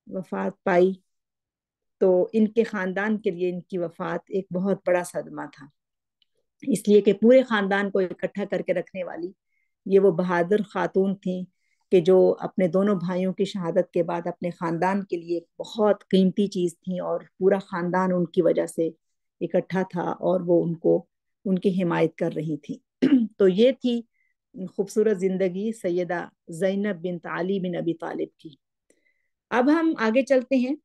وفات پائی تو ان کے خاندان کے لیے ان کی وفات ایک بہت بڑا صدمہ تھا، اس لیے کہ پورے خاندان کو اکٹھا کر کے رکھنے والی یہ وہ بہادر خاتون تھیں، کہ جو اپنے دونوں بھائیوں کی شہادت کے بعد اپنے خاندان کے لیے بہت قیمتی چیز تھیں، اور پورا خاندان ان کی وجہ سے اکٹھا تھا، اور وہ ان کی حمایت کر رہی تھی۔ تو یہ تھی خوبصورت زندگی سیدہ زینب بنت علی بن ابی طالب کی۔ اب ہم آگے چلتے ہیں،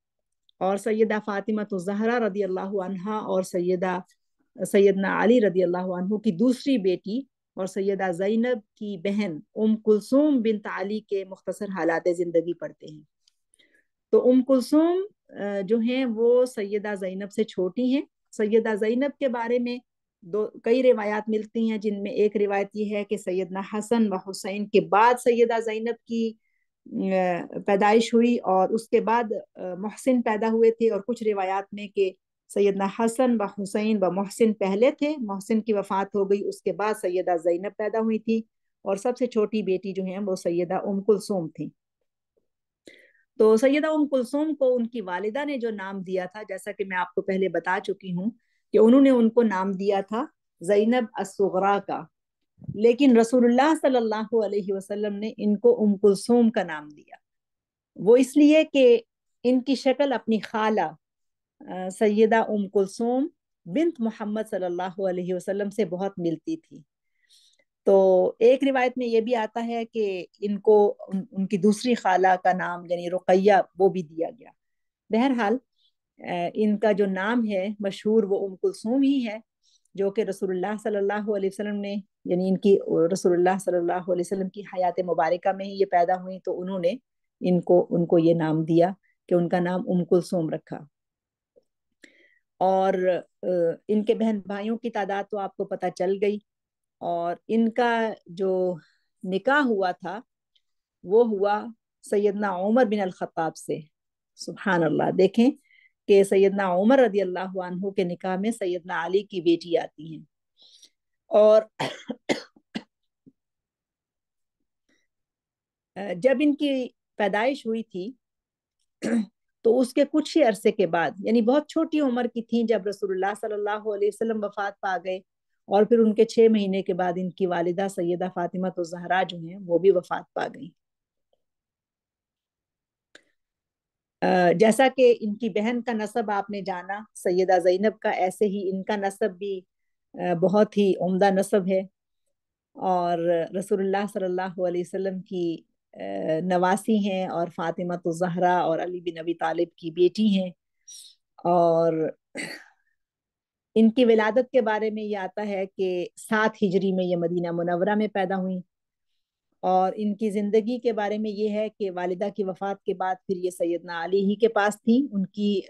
اور سیدہ فاطمہ الزہرا رضی اللہ عنہا اور سیدنا علی رضی اللہ عنہ کی دوسری بیٹی اور سیدہ زینب کی بہن ام کلثوم بنت علی کے مختصر حالات زندگی پڑھتے ہیں۔ تو ام کلثوم جو ہیں وہ سیدہ زینب سے چھوٹی ہیں۔ سیدہ زینب کے بارے میں کئی روایات ملتی ہیں، جن میں ایک روایت یہ ہے کہ سیدنا حسن و حسین کے بعد سیدہ زینب کی پیدائش ہوئی، اور اس کے بعد محسن پیدا ہوئے تھے، اور کچھ روایات میں کہ سیدنا حسن و حسین و محسن پہلے تھے، محسن کی وفات ہو گئی، اس کے بعد سیدہ زینب پیدا ہوئی تھی، اور سب سے چھوٹی بیٹی جو ہیں وہ سیدہ ام کلثوم تھی۔ تو سیدہ ام کلثوم کو ان کی والدہ نے جو نام دیا تھا، جیسا کہ میں آپ کو پہلے بتا چکی ہوں کہ انہوں نے ان کو نام دیا تھا زینب الصغریٰ کا، لیکن رسول اللہ صلی اللہ علیہ وسلم نے ان کو ام کلثوم کا نام دیا، وہ اس لیے کہ ان کی شکل اپنی خالہ سیدہ ام کلثوم بنت محمد صلی اللہ علیہ وسلم سے بہت ملتی تھی۔ تو ایک روایت میں یہ بھی آتا ہے کہ ان کو ان کی دوسری خالہ کا نام یعنی رقیہ وہ بھی دیا گیا۔ بہرحال ان کا جو نام ہے مشہور وہ ام کلثوم ہی ہے، جو کہ رسول اللہ صلی اللہ علیہ وسلم نے، یعنی ان کی رسول اللہ صلی اللہ علیہ وسلم کی حیات مبارکہ میں ہی یہ پیدا ہوئی، تو انہوں نے ان کو یہ نام دیا کہ ان کا نام ام کلثوم رکھا۔ اور ان کے بہن بھائیوں کی تعداد تو آپ کو پتہ چل گئی، اور ان کا جو نکاح ہوا تھا وہ ہوا سیدنا عمر بن الخطاب سے۔ سبحان اللہ، دیکھیں کہ سیدنا عمر رضی اللہ عنہ کے نکاح میں سیدنا علی کی بیٹی آتی ہیں، اور جب ان کی پیدائش ہوئی تھی تو اس کے کچھ ہی عرصے کے بعد، یعنی بہت چھوٹی عمر کی تھیں جب رسول اللہ صلی اللہ علیہ وسلم وفات پا گئے، اور پھر ان کے 6 مہینے کے بعد ان کی والدہ سیدہ فاطمہ تو زہرا جو ہیں وہ بھی وفات پا گئی. جیسا کہ ان کی بہن کا نسب آپ نے جانا سیدہ زینب کا، ایسے ہی ان کا نسب بھی بہت ہی عمدہ نسب ہے، اور رسول اللہ صلی اللہ علیہ وسلم کی نواسی ہیں، اور فاطمہ الزہرا اور علی بن ابی طالب کی بیٹی ہیں. اور ان کی ولادت کے بارے میں یہ آتا ہے کہ 7 ہجری میں یہ مدینہ منورہ میں پیدا ہوئی. اور ان کی زندگی کے بارے میں یہ ہے کہ والدہ کی وفات کے بعد پھر یہ سیدنا علی ہی کے پاس تھیں، ان کی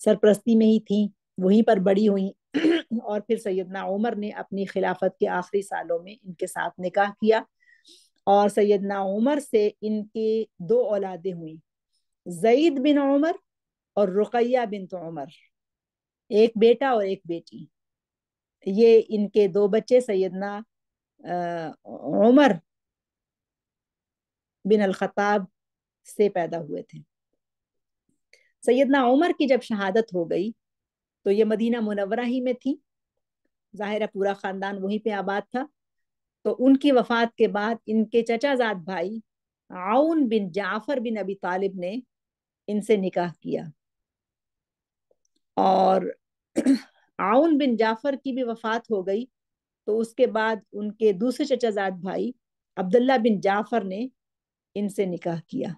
سرپرستی میں ہی تھیں، وہیں پر بڑی ہوئیں. اور پھر سیدنا عمر نے اپنی خلافت کے آخری سالوں میں ان کے ساتھ نکاح کیا، اور سیدنا عمر سے ان کے 2 اولادیں ہوئیں، زید بن عمر اور رقیہ بنت عمر، ایک بیٹا اور ایک بیٹی. یہ ان کے 2 بچے سیدنا عمر بن الخطاب سے پیدا ہوئے تھے. سیدنا عمر کی جب شہادت ہو گئی تو یہ مدینہ منورہ ہی میں تھی، ظاہر ہے پورا خاندان وہیں پہ آباد تھا. تو ان کی وفات کے بعد ان کے چچا زاد بھائی عون بن جعفر بن ابی طالب نے ان سے نکاح کیا، اور عون بن جعفر کی بھی وفات ہو گئی. تو اس کے بعد ان کے دوسرے چچا زاد بھائی عبداللہ بن جعفر نے ان سے نکاح کیا.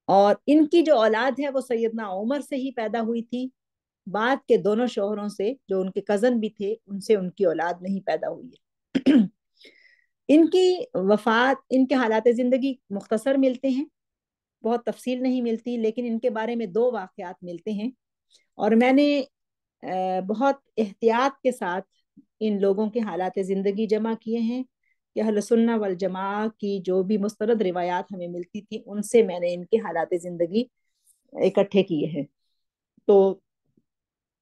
اور ان کی جو اولاد ہے وہ سیدنا عمر سے ہی پیدا ہوئی تھی، بعد کے دونوں شوہروں سے جو ان کے کزن بھی تھے ان سے ان کی اولاد نہیں پیدا ہوئی ہے. ان کی وفات، ان کے حالات زندگی مختصر ملتے ہیں، بہت تفصیل نہیں ملتی، لیکن ان کے بارے میں 2 واقعات ملتے ہیں. اور میں نے بہت احتیاط کے ساتھ ان لوگوں کے حالات زندگی جمع کیے ہیں کہ اہل سنہ والجماع کی جو بھی مستند روایات ہمیں ملتی تھی ان سے میں نے ان کے حالات زندگی اکٹھے کیے ہیں. تو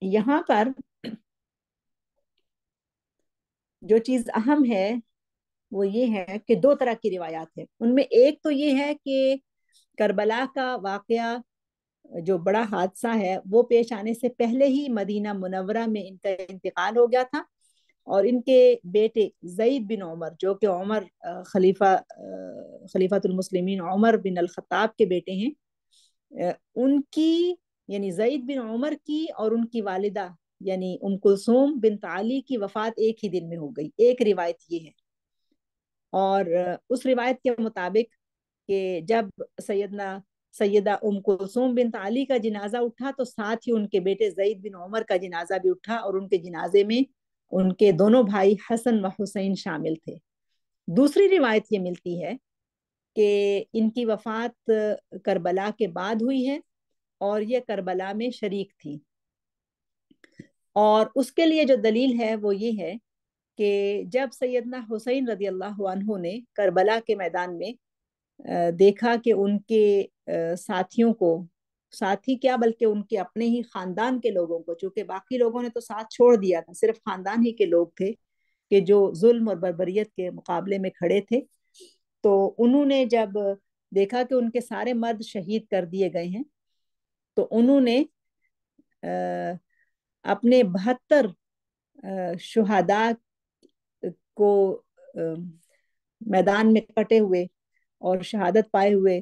یہاں پر جو چیز اہم ہے وہ یہ ہے کہ 2 طرح کی روایات ہیں. ان میں ایک تو یہ ہے کہ کربلا کا واقعہ جو بڑا حادثہ ہے وہ پیش آنے سے پہلے ہی مدینہ منورہ میں ان کا انتقال ہو گیا تھا، اور ان کے بیٹے زید بن عمر جو کہ عمر خلیفۃ المسلمین عمر بن الخطاب کے بیٹے ہیں، ان کی یعنی زید بن عمر کی اور ان کی والدہ یعنی ام کلثوم بنت علی کی وفات ایک ہی دن میں ہو گئی. ایک روایت یہ ہے. اور اس روایت کے مطابق کہ جب سیدہ ام کلثوم بنت علی کا جنازہ اٹھا تو ساتھ ہی ان کے بیٹے زید بن عمر کا جنازہ بھی اٹھا، اور ان کے جنازے میں ان کے دونوں بھائی حسن و حسین شامل تھے. دوسری روایت یہ ملتی ہے کہ ان کی وفات کربلا کے بعد ہوئی ہے، اور یہ کربلا میں شریک تھی. اور اس کے لیے جو دلیل ہے وہ یہ ہے کہ جب سیدنا حسین رضی اللہ عنہ نے کربلا کے میدان میں دیکھا کہ ان کے ساتھیوں کو، ساتھی کیا بلکہ ان کے اپنے ہی خاندان کے لوگوں کو، چونکہ باقی لوگوں نے تو ساتھ چھوڑ دیا تھا، صرف خاندان ہی کے لوگ تھے کہ جو ظلم اور بربریت کے مقابلے میں کھڑے تھے. تو انہوں نے جب دیکھا کہ ان کے سارے مرد شہید کر دیے گئے ہیں تو انہوں نے اپنے 72 شہداء کو میدان میں کٹے ہوئے اور شہادت پائے ہوئے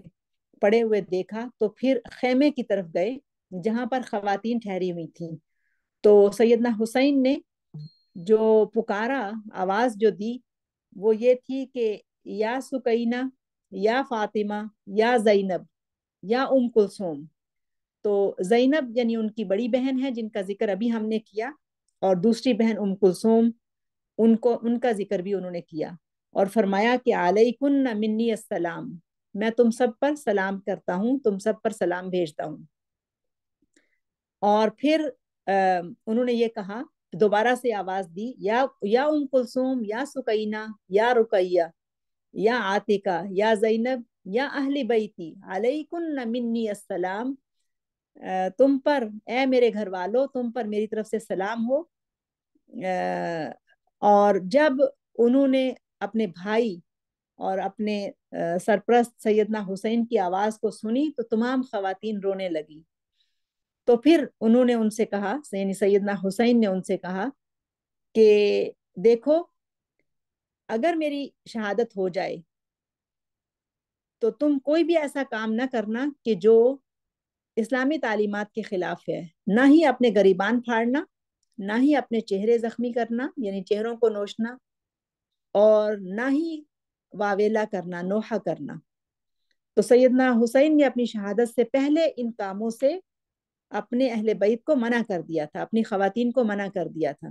پڑے ہوئے دیکھا، تو پھر خیمے کی طرف گئے جہاں پر خواتین ٹھہری ہوئی تھیں. تو سیدنا حسین نے جو پکارا، آواز جو دی وہ یہ تھی کہ یا سکینہ، یا فاطمہ، یا زینب، یا ام کلثوم. تو زینب یعنی ان کی بڑی بہن ہے جن کا ذکر ابھی ہم نے کیا، اور دوسری بہن ام کلثوم، ان کا ذکر بھی انہوں نے کیا، اور فرمایا کہ علیکن منی السلام، میں تم سب پر سلام کرتا ہوں، تم سب پر سلام بھیجتا ہوں. اور پھر انہوں نے یہ کہا، دوبارہ سے آواز دی، یا ام کلثوم، یا سکینہ، یا رقیہ، یا عاتکہ، یا زینب، یا اہل بیتی، علیکن منی السلام، تم پر اے میرے گھر والو تم پر میری طرف سے سلام ہو. اور جب انہوں نے اپنے بھائی اور اپنے سرپرست سیدنا حسین کی آواز کو سنی تو تمام خواتین رونے لگی. تو پھر انہوں نے ان سے کہا، یعنی سیدنا حسین نے ان سے کہا کہ دیکھو، اگر میری شہادت ہو جائے تو تم کوئی بھی ایسا کام نہ کرنا کہ جو اسلامی تعلیمات کے خلاف ہے، نہ ہی اپنے گریبان پھاڑنا، نہ ہی اپنے چہرے زخمی کرنا یعنی چہروں کو نوچنا، اور نہ ہی واویلا کرنا، نوحہ کرنا۔ تو سیدنا حسین نے اپنی شہادت سے پہلے ان کاموں سے اپنے اہل بیت کو منع کر دیا تھا، اپنی خواتین کو منع کر دیا تھا۔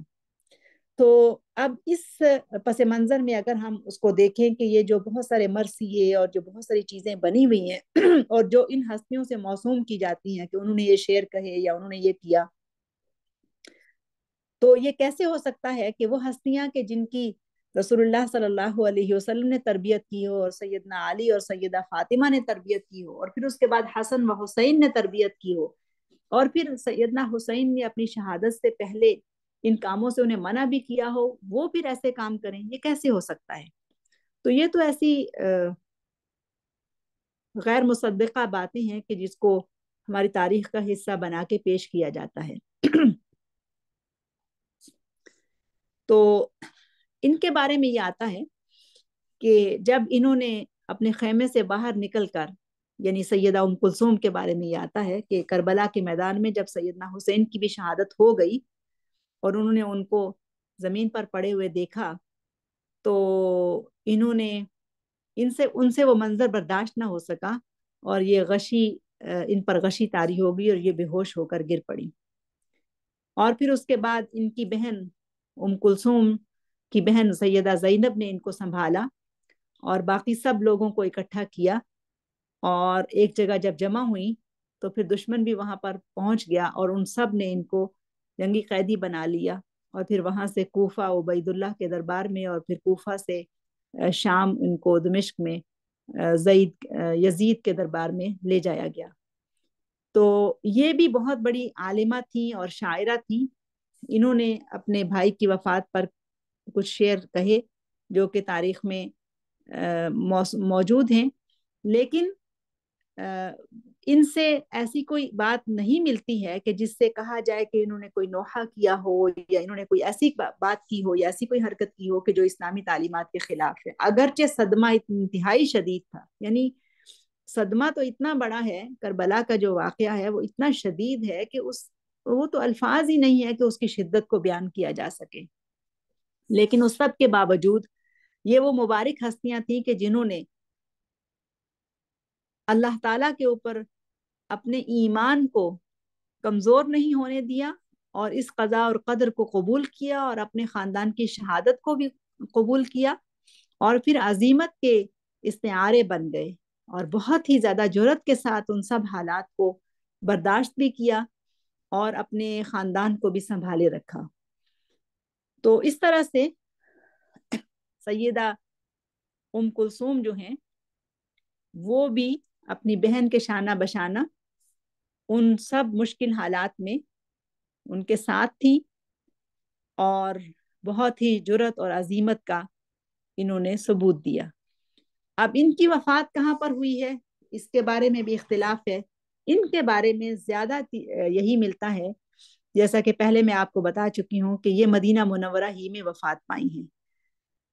تو اب اس پس منظر میں اگر ہم اس کو دیکھیں کہ یہ جو بہت سارے مرثیے اور جو بہت ساری چیزیں بنی ہوئی ہیں اور جو ان ہستیوں سے موسوم کی جاتی ہیں کہ انہوں نے یہ شعر کہے یا انہوں نے یہ کیا، تو یہ کیسے ہو سکتا ہے کہ وہ ہستیاں کہ جن کی رسول اللہ صلی اللہ علیہ وسلم نے تربیت کی ہو، اور سیدنا علی اور سیدہ فاطمہ نے تربیت کی ہو، اور پھر اس کے بعد حسن و حسین نے تربیت کی ہو، اور پھر سیدنا حسین نے اپنی شہادت سے پہلے ان کاموں سے انہیں منع بھی کیا ہو، وہ پھر ایسے کام کریں؟ یہ کیسے ہو سکتا ہے؟ تو یہ تو ایسی غیر مصدقہ باتیں ہیں کہ جس کو ہماری تاریخ کا حصہ بنا کے پیش کیا جاتا ہے۔ تو ان کے بارے میں یہ آتا ہے کہ جب انہوں نے اپنے خیمے سے باہر نکل کر، یعنی سیدہ ام کلثوم کے بارے میں یہ آتا ہے کہ کربلا کے میدان میں جب سیدنا حسین کی بھی شہادت ہو گئی اور انہوں نے ان کو زمین پر پڑے ہوئے دیکھا، تو انہوں نے ان سے وہ منظر برداشت نہ ہو سکا، اور یہ غشی ان پر غشی طاری ہو گئی اور یہ بے ہوش ہو کر گر پڑی۔ اور پھر اس کے بعد ان کی بہن ام کلثوم کی بہن سیدہ زینب نے ان کو سنبھالا اور باقی سب لوگوں کو اکٹھا کیا، اور ایک جگہ جب جمع ہوئی تو پھر دشمن بھی وہاں پر پہنچ گیا اور ان سب نے ان کو جنگی قیدی بنا لیا، اور پھر وہاں سے کوفہ عبید اللہ کے دربار میں، اور پھر کوفہ سے شام ان کو دمشق میں یزید کے دربار میں لے جایا گیا۔ تو یہ بھی بہت بڑی عالمہ تھیں اور شاعرہ تھیں۔ انہوں نے اپنے بھائی کی وفات پر کچھ شعر کہے جو کہ تاریخ میں موجود ہیں، لیکن ان سے ایسی کوئی بات نہیں ملتی ہے کہ جس سے کہا جائے کہ انہوں نے کوئی نوحہ کیا ہو یا انہوں نے کوئی ایسی بات کی ہو یا ایسی کوئی حرکت کی ہو کہ جو اسلامی تعلیمات کے خلاف ہے، اگرچہ صدمہ انتہائی شدید تھا۔ یعنی صدمہ تو اتنا بڑا ہے، کربلا کا جو واقعہ ہے وہ اتنا شدید ہے کہ وہ تو الفاظ ہی نہیں ہے کہ اس کی شدت کو بیان کیا جا سکے۔ لیکن اس سب کے باوجود یہ وہ مبارک ہستیاں تھیں کہ جنہوں نے اللہ تعالیٰ کے اوپر اپنے ایمان کو کمزور نہیں ہونے دیا، اور اس قضاء اور قدر کو قبول کیا، اور اپنے خاندان کی شہادت کو بھی قبول کیا، اور پھر عزیمت کے استعارے بن گئے، اور بہت ہی زیادہ جرأت کے ساتھ ان سب حالات کو برداشت بھی کیا اور اپنے خاندان کو بھی سنبھالے رکھا۔ تو اس طرح سے سیدہ ام کلثوم جو ہیں وہ بھی اپنی بہن کے شانہ بشانہ ان سب مشکل حالات میں ان کے ساتھ تھی، اور بہت ہی جرأت اور عزیمت کا انہوں نے ثبوت دیا۔ اب ان کی وفات کہاں پر ہوئی ہے اس کے بارے میں بھی اختلاف ہے۔ ان کے بارے میں زیادہ یہی ملتا ہے، جیسا کہ پہلے میں آپ کو بتا چکی ہوں، کہ یہ مدینہ منورہ ہی میں وفات پائی ہیں۔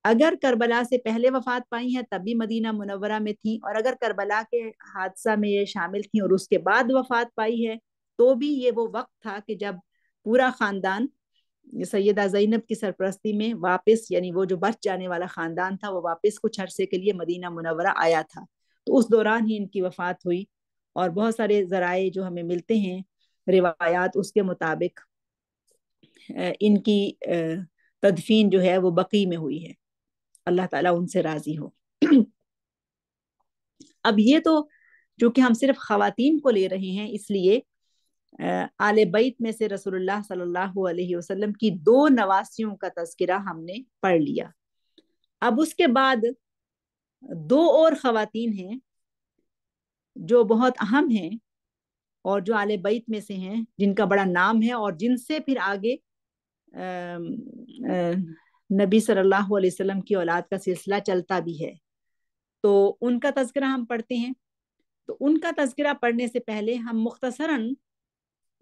اگر کربلا سے پہلے وفات پائی ہیں تب بھی مدینہ منورہ میں تھیں، اور اگر کربلا کے حادثہ میں یہ شامل تھیں اور اس کے بعد وفات پائی ہے تو بھی یہ وہ وقت تھا کہ جب پورا خاندان سیدہ زینب کی سرپرستی میں واپس، یعنی وہ جو بچ جانے والا خاندان تھا، وہ واپس کچھ عرصے کے لیے مدینہ منورہ آیا تھا۔ تو اس دوران ہی ان کی وفات ہوئی، اور بہت سارے ذرائع جو ہمیں ملتے ہیں روایات اس کے مطابق ان کی تدفین جو ہے وہ بقیع میں ہوئی ہے۔ اللہ تعالیٰ ان سے راضی ہو۔ اب یہ تو چونکہ ہم صرف خواتین کو لے رہے ہیں، اس لیے آل بیت میں سے رسول اللہ صلی اللہ علیہ وسلم کی 2 نواسیوں کا تذکرہ ہم نے پڑھ لیا۔ اب اس کے بعد 2 اور خواتین ہیں جو بہت اہم ہیں اور جو آل بیت میں سے ہیں، جن کا بڑا نام ہے اور جن سے پھر آگے نبی صلی اللہ علیہ وسلم کی اولاد کا سلسلہ چلتا بھی ہے۔ تو ان کا تذکرہ ہم پڑھتے ہیں۔ تو ان کا تذکرہ پڑھنے سے پہلے ہم مختصراً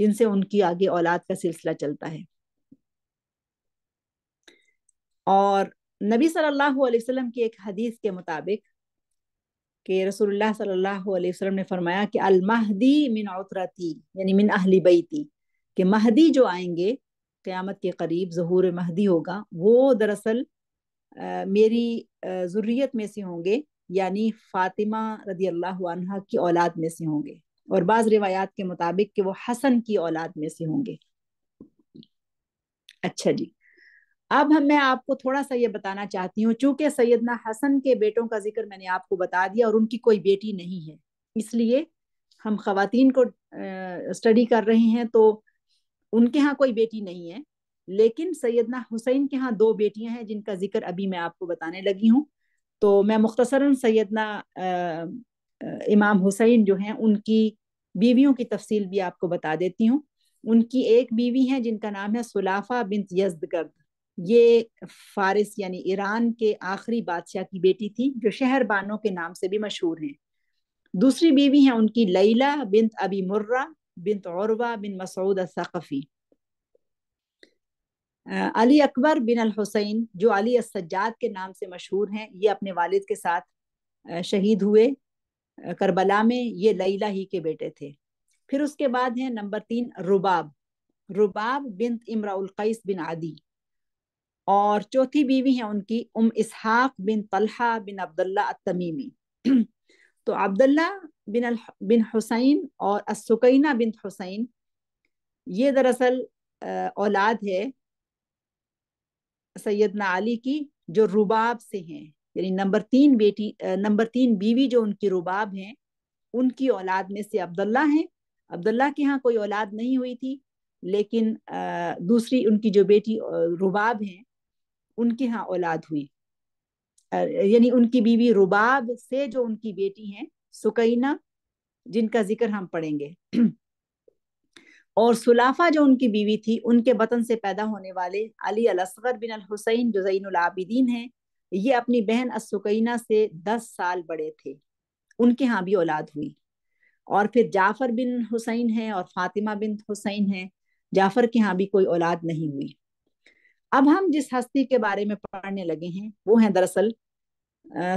جن سے ان کی آگے اولاد کا سلسلہ چلتا ہے. اور نبی صلی اللہ علیہ وسلم کی ایک حدیث کے مطابق کہ رسول اللہ صلی اللہ علیہ وسلم نے فرمایا کہ المہدی من عترتی، یعنی من اہل بیتی، کہ مہدی جو آئیں گے قیامت کے قریب، ظہور مہدی ہوگا، وہ دراصل میری ذریت میں سے ہوں گے، یعنی فاطمہ رضی اللہ عنہا کی اولاد میں سے ہوں گے، اور بعض روایات کے مطابق کہ وہ حسن کی اولاد میں سے ہوں گے. اچھا جی، اب میں آپ کو تھوڑا سا یہ بتانا چاہتی ہوں، چونکہ سیدنا حسن کے بیٹوں کا ذکر میں نے آپ کو بتا دیا اور ان کی کوئی بیٹی نہیں ہے، اس لیے ہم خواتین کو اسٹڈی کر رہے ہیں تو ان کے ہاں کوئی بیٹی نہیں ہے، لیکن سیدنا حسین کے ہاں دو بیٹیاں ہیں جن کا ذکر ابھی میں آپ کو بتانے لگی ہوں. تو میں مختصراً سیدنا امام حسین جو ہیں ان کی بیویوں کی تفصیل بھی آپ کو بتا دیتی ہوں. ان کی ایک بیوی ہے جن کا نام ہے سلافہ بنت یزدگرد، یہ فارس یعنی ایران کے آخری بادشاہ کی بیٹی تھی جو شہر بانوں کے نام سے بھی مشہور ہیں. دوسری بیوی ہیں ان کی لیلہ بنت ابی مرہ بنت عروہ بن مسعود الثقفی. علی اکبر بن الحسین جو علی السجاد کے نام سے مشہور ہیں، یہ اپنے والد کے ساتھ شہید ہوئے کربلا میں، یہ لیلہ ہی کے بیٹے تھے. پھر اس کے بعد ہیں نمبر 3 رباب بنت امرؤ القیس بن عدی، اور چوتھی بیوی ہیں ان کی اسحاق بن طلحہ بن عبداللہ التمیمی. تو عبداللہ بن حسین اور السکینہ بنت حسین یہ دراصل اولاد ہے سیدنا علی کی جو رباب سے ہیں، یعنی نمبر 3 بیوی جو ان کی رباب ہیں ان کی اولاد میں سے عبداللہ ہیں. عبداللہ کے ہاں کوئی اولاد نہیں ہوئی تھی، لیکن دوسری ان کی جو بیٹی رباب ہیں ان کے ہاں اولاد ہوئی، یعنی ان کی بیوی رباب سے جو ان کی بیٹی ہیں سکینہ جن کا ذکر ہم پڑھیں گے، اور سلافہ جو ان کی بیوی تھی ان کے بطن سے پیدا ہونے والے علی الاصغر بن الحسین جو زین العابدین ہیں، یہ اپنی بہن السکینہ سے 10 سال بڑے تھے، ان کے ہاں بھی اولاد ہوئی. اور پھر جعفر بن حسین ہیں اور فاطمہ بنت حسین ہیں، جعفر کے ہاں بھی کوئی اولاد نہیں ہوئی. اب ہم جس ہستی کے بارے میں پڑھنے لگے ہیں وہ ہیں دراصل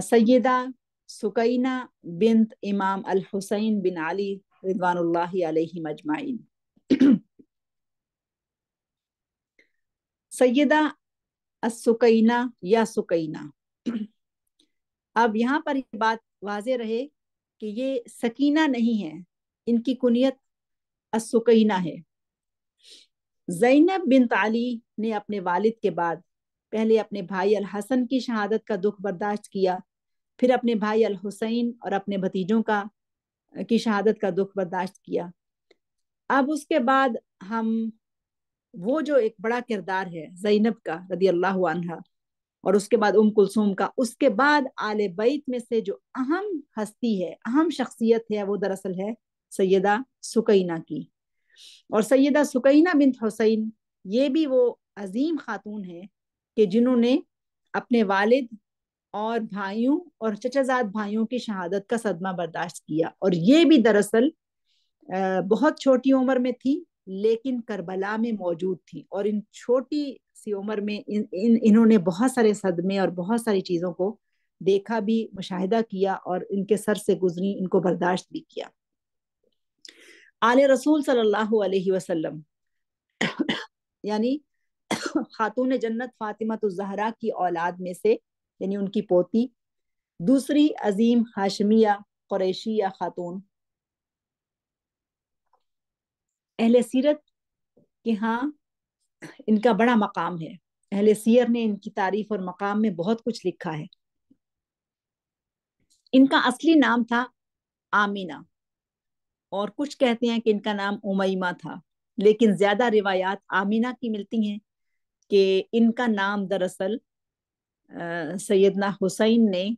سیدہ سکینہ بنت امام الحسین بن علی رضوان اللہ علیہ مجمعین. سیدہ السکینہ یا سکینہ، اب یہاں پر یہ بات واضح رہے کہ یہ سکینہ نہیں ہے، ان کی کنیت السکینہ ہے. زینب بنت علی نے اپنے والد کے بعد پہلے اپنے بھائی الحسن کی شہادت کا دکھ برداشت کیا، پھر اپنے بھائی الحسین اور اپنے بھتیجوں کی شہادت کا دکھ برداشت کیا. اب اس کے بعد ہم وہ جو ایک بڑا کردار ہے زینب کا رضی اللہ عنہا، اور اس کے بعد کلثوم کا، اس کے بعد آل بیت میں سے جو اہم ہستی ہے، اہم شخصیت ہے، وہ دراصل ہے سیدہ سکینہ کی. اور سیدہ سکینہ بنت حسین یہ بھی وہ عظیم خاتون ہیں کہ جنہوں نے اپنے والد اور بھائیوں اور چچازاد بھائیوں کی شہادت کا صدمہ برداشت کیا، اور یہ بھی دراصل بہت چھوٹی عمر میں تھی لیکن کربلا میں موجود تھی، اور ان چھوٹی سی عمر میں انہوں نے بہت سارے صدمے اور بہت ساری چیزوں کو دیکھا بھی، مشاہدہ کیا، اور ان کے سر سے گزری، ان کو برداشت بھی کیا. آل رسول صلی اللہ علیہ وسلم یعنی خاتون جنت فاطمہ الزہرا کی اولاد میں سے، یعنی ان کی پوتی، دوسری عظیم ہاشمیہ قریشیہ خاتون. اہل سیرت کہ ہاں ان کا بڑا مقام ہے، اہل سیر نے ان کی تعریف اور مقام میں بہت کچھ لکھا ہے. ان کا اصلی نام تھا آمینہ، اور کچھ کہتے ہیں کہ ان کا نام امیمہ تھا، لیکن زیادہ روایات آمینہ کی ملتی ہیں کہ ان کا نام دراصل سیدنا حسین نے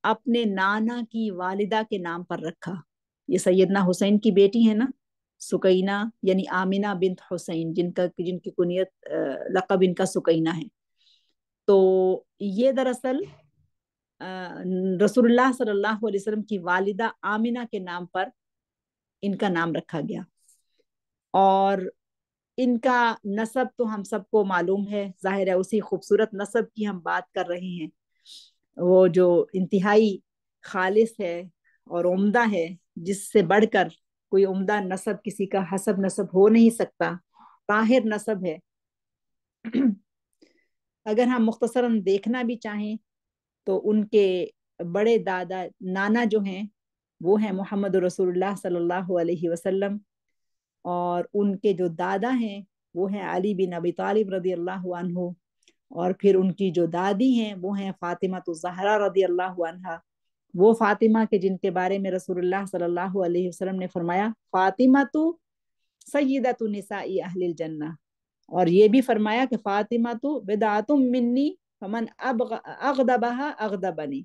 اپنے نانا کی والدہ کے نام پر رکھا. یہ سیدنا حسین کی بیٹی ہے نا سکینہ، یعنی آمینہ بنت حسین جن کی کنیت لقب ان کا سکینہ ہے. تو یہ دراصل رسول اللہ صلی اللہ علیہ وسلم کی والدہ آمینہ کے نام پر ان کا نام رکھا گیا. اور ان کا نسب تو ہم سب کو معلوم ہے، ظاہر ہے اسی خوبصورت نسب کی ہم بات کر رہے ہیں، وہ جو انتہائی خالص ہے اور عمدہ ہے، جس سے بڑھ کر کوئی عمدہ نسب کسی کا حسب نسب ہو نہیں سکتا، طاہر نسب ہے۔ اگر ہم مختصراً دیکھنا بھی چاہیں تو ان کے بڑے دادا نانا جو ہیں وہ ہیں محمد رسول اللہ صلی اللہ علیہ وسلم، اور ان کے جو دادا ہیں وہ ہیں علی بن ابی طالب رضی اللہ عنہ، اور پھر ان کی جو دادی ہیں وہ ہیں فاطمہ الزہرا رضی اللہ عنہا، وہ فاطمہ کے جن کے بارے میں رسول اللہ صلی اللہ علیہ وسلم نے فرمایا فاطمہ تو سیدۃ نساء اہل الجنہ، اور یہ بھی فرمایا کہ فاطمہ تو بدعۃ منی فمن اغضبها اغضبنی،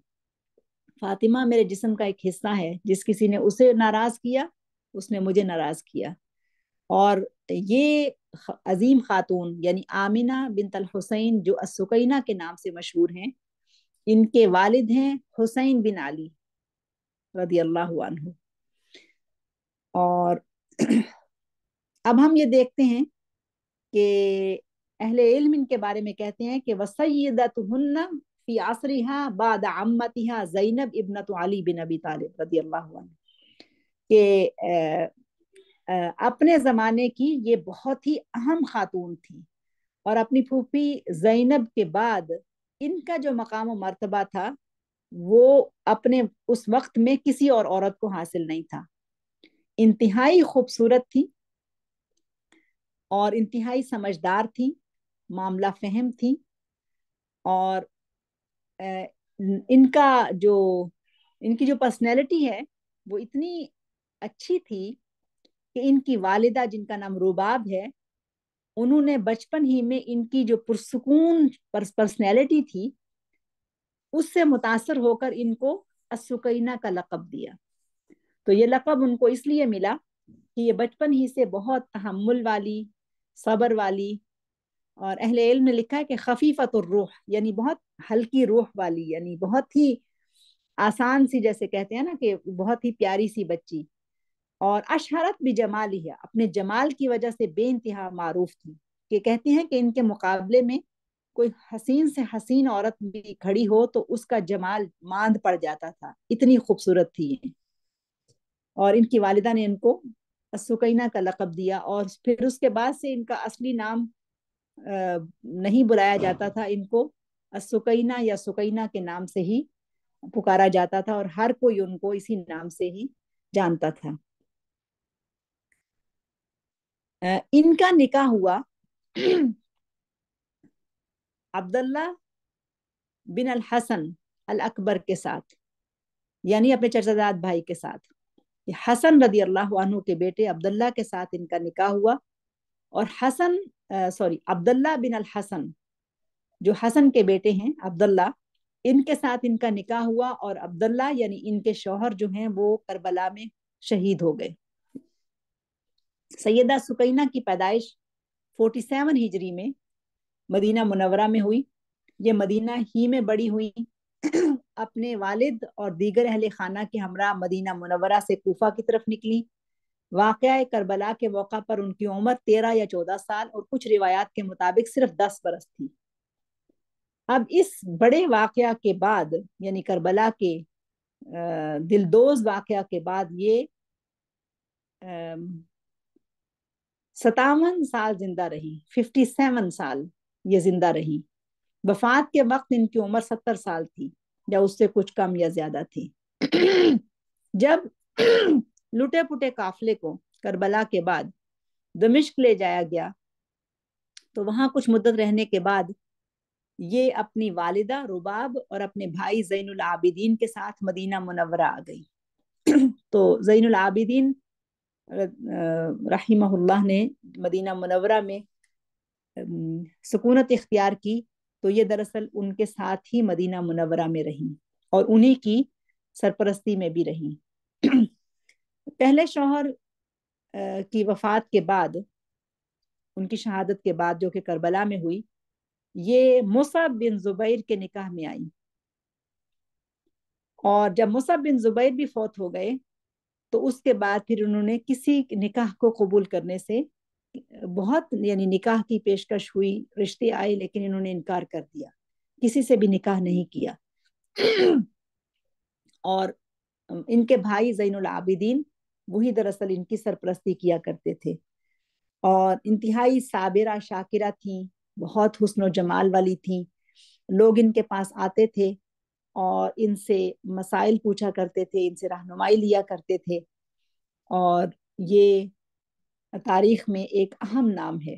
فاطمہ میرے جسم کا ایک حصہ ہے، جس کسی نے اسے ناراض کیا اس نے مجھے ناراض کیا۔ اور یہ عظیم خاتون یعنی آمنہ بنت الحسین جو السکینہ کے نام سے مشہور ہیں، ان کے والد ہیں حسین بن علی رضی اللہ عنہ۔ اور اب ہم یہ دیکھتے ہیں کہ اہل علم ان کے بارے میں کہتے ہیں کہ وَسَيِّدَتُهُنَّ فی عصرها بعد عمتها زینب ابنت علی بن ابی طالب رضی اللہ عنہ، کہ اپنے زمانے کی یہ بہت ہی اہم خاتون تھی، اور اپنی پھوپھی زینب کے بعد ان کا جو مقام و مرتبہ تھا وہ اپنے اس وقت میں کسی اور عورت کو حاصل نہیں تھا۔ انتہائی خوبصورت تھی اور انتہائی سمجھدار تھی، معاملہ فہم تھی، اور ان کا جو ان کی جو پرسنالٹی ہے وہ اتنی اچھی تھی کہ ان کی والدہ جن کا نام رباب ہے، انہوں نے بچپن ہی میں ان کی جو پرسکون پرسنالٹی تھی اس سے متاثر ہو کر ان کو السکینہ کا لقب دیا۔ تو یہ لقب ان کو اس لیے ملا کہ یہ بچپن ہی سے بہت تحمل والی، صبر والی، اور اہل علم نے لکھا ہے کہ خفیفۃ الروح یعنی بہت ہلکی روح والی، یعنی بہت ہی آسان سی، جیسے کہتے ہیں نا کہ بہت ہی پیاری سی بچی، اور اشہرت بھی جمال ہی ہے، اپنے جمال کی وجہ سے بے انتہا معروف تھی، کہ کہتے ہیں کہ ان کے مقابلے میں کوئی حسین سے حسین عورت بھی کھڑی ہو تو اس کا جمال ماند پڑ جاتا تھا، اتنی خوبصورت تھی یہ۔ اور ان کی والدہ نے ان کو السکینہ کا لقب دیا، اور پھر اس کے بعد سے ان کا اصلی نام نہیں بلایا جاتا تھا، ان کو السکینہ یا سکینہ کے نام سے ہی پکارا جاتا تھا، اور ہر کوئی ان کو اسی نام سے ہی جانتا تھا۔ ان کا نکاح ہوا عبداللہ بن الحسن الاکبر کے ساتھ، یعنی اپنے چچا زاد بھائی کے ساتھ۔ حسن رضی اللہ عنہ کے بیٹے عبداللہ کے ساتھ ان کا نکاح ہوا، اور عبداللہ بن الحسن جو حسن کے بیٹے ہیں عبداللہ، ان کے ساتھ ان کا نکاح ہوا، اور عبداللہ یعنی ان کے شوہر جو ہیں وہ کربلا میں شہید ہو گئے۔ سیدہ سکینہ کی پیدائش 47 ہجری میں مدینہ منورہ میں ہوئی۔ یہ مدینہ ہی میں بڑی ہوئی، اپنے والد اور دیگر اہل خانہ کے ہمراہ مدینہ منورہ سے کوفہ کی طرف نکلی۔ واقعہ کربلا کے موقع پر ان کی عمر 13 یا 14 سال، اور کچھ روایات کے مطابق صرف 10 برس تھی۔ اب اس بڑے واقعہ کے بعد، یعنی کربلا کے دلدوز واقعہ کے بعد، یہ 57 سال زندہ رہی، 57 سال یہ زندہ رہی۔ وفات کے وقت ان کی عمر 70 سال تھی، یا اس سے کچھ کم یا زیادہ تھی۔ جب لٹے پٹے قافلے کو کربلا کے بعد دمشق لے جایا گیا تو وہاں کچھ مدت رہنے کے بعد یہ اپنی والدہ رباب اور اپنے بھائی زین العابدین کے ساتھ مدینہ منورہ آ گئی۔ تو زین العابدین رحمہ اللہ نے مدینہ منورہ میں سکونت اختیار کی، تو یہ دراصل ان کے ساتھ ہی مدینہ منورہ میں رہیں، اور انہی کی سرپرستی میں بھی رہیں۔ پہلے شوہر کی وفات کے بعد، ان کی شہادت کے بعد جو کہ کربلا میں ہوئی، یہ مصعب بن زبیر کے نکاح میں آئی، اور جب مصعب بن زبیر بھی فوت ہو گئے تو اس کے بعد پھر انہوں نے کسی نکاح کو قبول کرنے سے بہت یعنی نکاح کی پیشکش ہوئی، رشتے آئے، لیکن انہوں نے انکار کر دیا، کسی سے بھی نکاح نہیں کیا۔ اور ان کے بھائی زین العابدین وہی دراصل ان کی سرپرستی کیا کرتے تھے، اور انتہائی صابرہ شاکرہ تھیں، بہت حسن و جمال والی تھیں۔ لوگ ان کے پاس آتے تھے اور ان سے مسائل پوچھا کرتے تھے، ان سے رہنمائی لیا کرتے تھے، اور یہ تاریخ میں ایک اہم نام ہے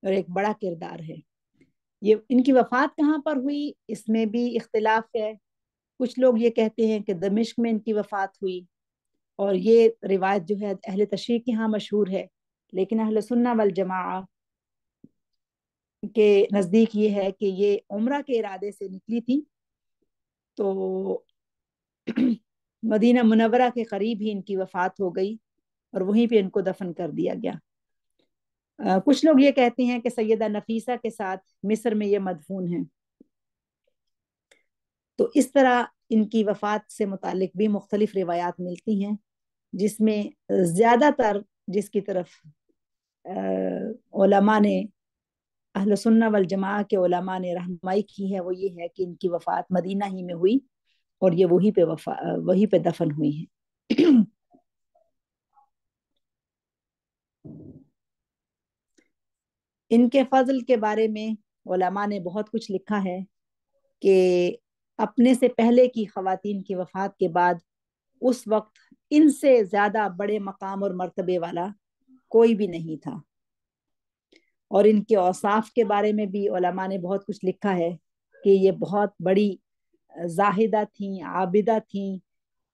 اور ایک بڑا کردار ہے۔ یہ ان کی وفات کہاں پر ہوئی اس میں بھی اختلاف ہے، کچھ لوگ یہ کہتے ہیں کہ دمشق میں ان کی وفات ہوئی، اور یہ روایت جو ہے اہل تشریح کے ہاں مشہور ہے، لیکن اہل سنہ والجماعہ کے نزدیک یہ ہے کہ یہ عمرہ کے ارادے سے نکلی تھی، تو مدینہ منورہ کے قریب ہی ان کی وفات ہو گئی اور وہیں پہ ان کو دفن کر دیا گیا۔ کچھ لوگ یہ کہتے ہیں کہ سیدہ نفیسہ کے ساتھ مصر میں یہ مدفون ہیں۔ تو اس طرح ان کی وفات سے متعلق بھی مختلف روایات ملتی ہیں، جس میں زیادہ تر جس کی طرف علماء نے، اہل سنہ والجماعہ کے علماء نے رہنمائی کی ہے، وہ یہ ہے کہ ان کی وفات مدینہ ہی میں ہوئی اور یہ وہی پہ دفن ہوئی ہیں۔ ان کے فضل کے بارے میں علماء نے بہت کچھ لکھا ہے کہ اپنے سے پہلے کی خواتین کی وفات کے بعد اس وقت ان سے زیادہ بڑے مقام اور مرتبے والا کوئی بھی نہیں تھا، اور ان کے اوصاف کے بارے میں بھی علماء نے بہت کچھ لکھا ہے کہ یہ بہت بڑی زاہدہ تھیں، عابدہ تھیں،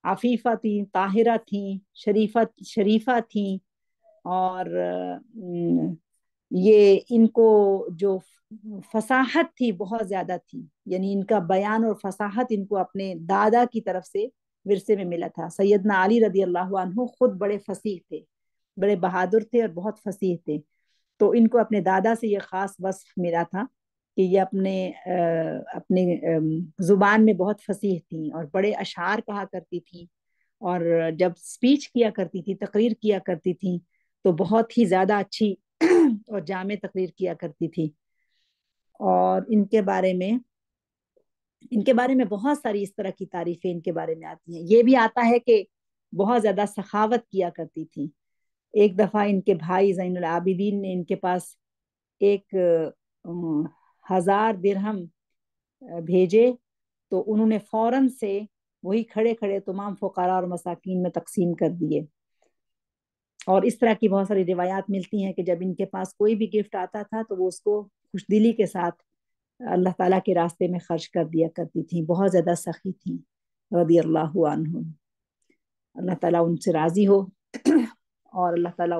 عفیفہ تھیں، طاہرہ تھیں، شریفہ تھیں، اور یہ ان کو جو فصاحت تھی بہت زیادہ تھی، یعنی ان کا بیان اور فصاحت ان کو اپنے دادا کی طرف سے ورثے میں ملا تھا۔ سیدنا علی رضی اللہ عنہ خود بڑے فصیح تھے، بڑے بہادر تھے اور بہت فصیح تھے، تو ان کو اپنے دادا سے یہ خاص وصف ملا تھا کہ یہ اپنے زبان میں بہت فصیح تھیں اور بڑے اشعار کہا کرتی تھیں، اور جب سپیچ کیا کرتی تھی، تقریر کیا کرتی تھیں، تو بہت ہی زیادہ اچھی اور جامع تقریر کیا کرتی تھی۔ اور ان کے بارے میں بہت ساری اس طرح کی تعریفیں ان کے بارے میں آتی ہیں۔ یہ بھی آتا ہے کہ بہت زیادہ سخاوت کیا کرتی تھی۔ ایک دفعہ ان کے بھائی زین العابدین نے ان کے پاس 1000 درہم بھیجے، تو انہوں نے فوراً سے وہی کھڑے کھڑے تمام فقراء اور مساکین میں تقسیم کر دیے۔ اور اس طرح کی بہت ساری روایات ملتی ہیں کہ جب ان کے پاس کوئی بھی گفٹ آتا تھا تو وہ اس کو خوش دلی کے ساتھ اللہ تعالیٰ کے راستے میں خرچ کر دیا کرتی تھیں، بہت زیادہ سخی تھیں رضی اللہ عنہ۔ اللہ تعالیٰ ان سے راضی ہو، اور اللہ تعالیٰ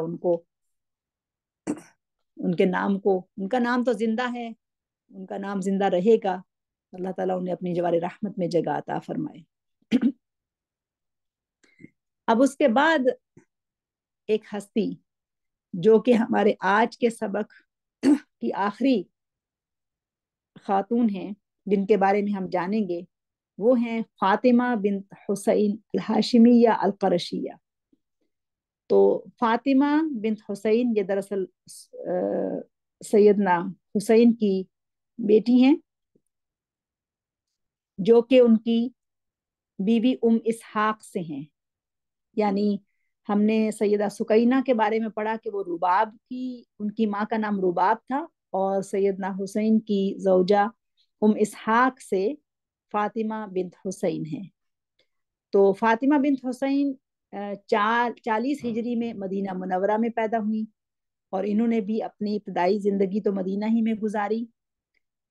ان کا نام تو زندہ ہے، ان کا نام زندہ رہے گا، اللہ تعالیٰ انہیں اپنی جوار رحمت میں جگہ عطا فرمائے۔ اب اس کے بعد ایک ہستی جو کہ ہمارے آج کے سبق کی آخری خاتون ہیں جن کے بارے میں ہم جانیں گے، وہ ہیں فاطمہ بنت حسین الہاشمیہ القرشیہ۔ تو فاطمہ بنت حسین یہ دراصل سیدنا حسین کی بیٹی ہیں، جو کہ ان کی بیوی اسحاق سے ہیں۔ یعنی ہم نے سیدہ سکینہ کے بارے میں پڑھا کہ وہ رباب کی، ان کی ماں کا نام رباب تھا، اور سیدنا حسین کی زوجہ اسحاق سے فاطمہ بنت حسین ہیں۔ تو فاطمہ بنت حسین 40 ہجری میں مدینہ منورہ میں پیدا ہوئی، اور انہوں نے بھی اپنی ابتدائی زندگی تو مدینہ ہی میں گزاری،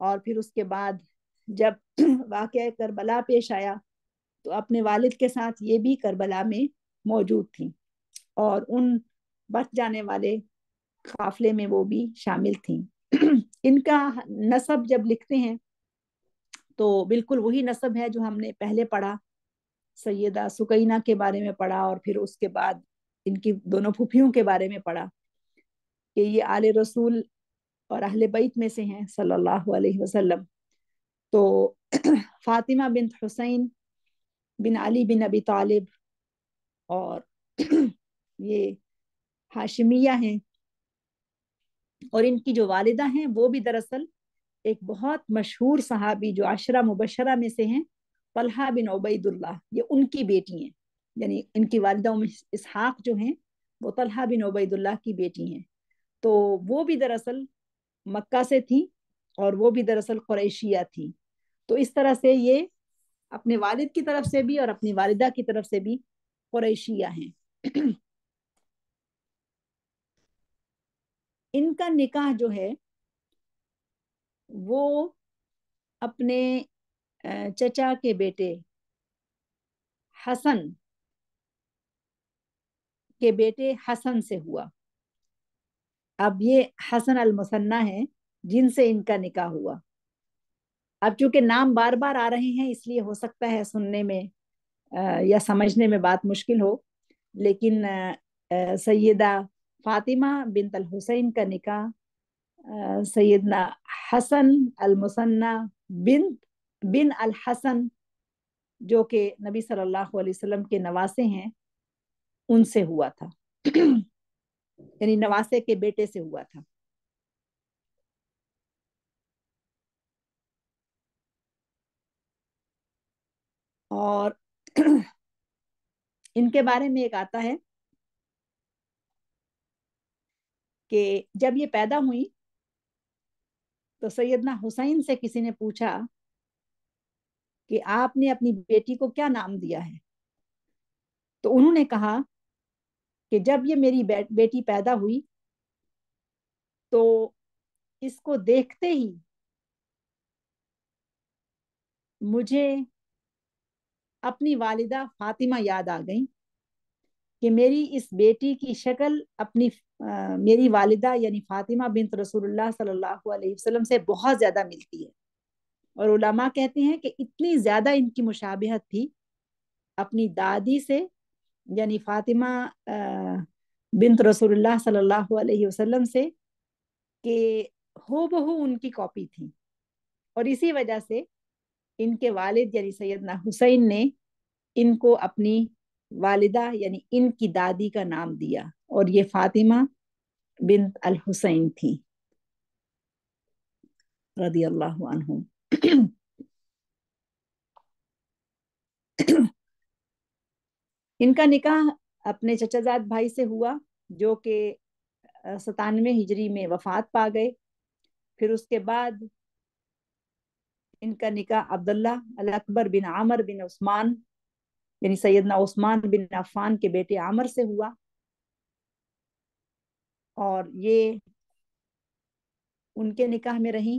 اور پھر اس کے بعد جب واقعہ کربلا پیش آیا تو اپنے والد کے ساتھ یہ بھی کربلا میں موجود تھیں، اور ان بچ جانے والے قافلے میں وہ بھی شامل تھیں۔ ان کا نسب جب لکھتے ہیں تو بالکل وہی نسب ہے جو ہم نے پہلے پڑھا، سیدہ سکینہ کے بارے میں پڑھا، اور پھر اس کے بعد ان کی دونوں پھوپھیوں کے بارے میں پڑھا کہ یہ آل رسول اور اہل بیت میں سے ہیں صلی اللہ علیہ وسلم۔ تو فاطمہ بنت حسین بن علی بن ابی طالب، اور یہ ہاشمیہ ہیں، اور ان کی جو والدہ ہیں وہ بھی دراصل ایک بہت مشہور صحابی جو عشرہ مبشرہ میں سے ہیں، طلحہ بن عبید اللہ، یہ ان کی بیٹی ہیں، یعنی ان کی والدہ اسحاق جو ہیں وہ طلحہ بن عبید اللہ کی بیٹی ہیں۔ تو وہ بھی دراصل مکہ سے تھی اور وہ بھی دراصل قریشیہ تھی۔ تو اس طرح سے یہ اپنے والد کی طرف سے بھی اور اپنی والدہ کی طرف سے بھی قریشیہ ہیں۔ ان کا نکاح جو ہے وہ اپنے چچا کے بیٹے حسن کے بیٹے حسن سے ہوا۔ اب یہ حسن المثنی ہے جن سے ان کا نکاح ہوا۔ اب چونکہ نام بار بار آ رہے ہیں اس لیے ہو سکتا ہے سننے میں یا سمجھنے میں بات مشکل ہو، لیکن سیدہ فاطمہ بنت الحسین کا نکاح سیدنا حسن المثنی بن الحسن جو کہ نبی صلی اللہ علیہ وسلم کے نواسے ہیں ان سے ہوا تھا، یعنی نواسے کے بیٹے سے ہوا تھا۔ اور ان کے بارے میں ایک آتا ہے کہ جب یہ پیدا ہوئی تو سیدنا حسین سے کسی نے پوچھا کہ آپ نے اپنی بیٹی کو کیا نام دیا ہے؟ تو انہوں نے کہا کہ جب یہ میری بیٹی پیدا ہوئی تو اس کو دیکھتے ہی مجھے اپنی والدہ فاطمہ یاد آ گئی کہ میری اس بیٹی کی شکل اپنی میری والدہ یعنی فاطمہ بنت رسول اللہ صلی اللہ علیہ وسلم سے بہت زیادہ ملتی ہے۔ اور علماء کہتے ہیں کہ اتنی زیادہ ان کی مشابہت تھی اپنی دادی سے، یعنی فاطمہ بنت رسول اللہ صلی اللہ علیہ وسلم سے، کہ ہو بہو ان کی کاپی تھی۔ اور اسی وجہ سے ان کے والد یعنی سیدنا حسین نے ان کو اپنی والدہ یعنی ان کی دادی کا نام دیا، اور یہ فاطمہ بنت الحسین تھی رضی اللہ عنہم۔ ان کا نکاح اپنے چچا زاد بھائی سے ہوا جو کہ 97 ہجری میں وفات پا گئے۔ پھر اس کے بعد ان کا نکاح عبداللہ الاکبر بن عامر بن عثمان یعنی سیدنا عثمان بن عفان کے بیٹے عامر سے ہوا، اور یہ ان کے نکاح میں رہیں۔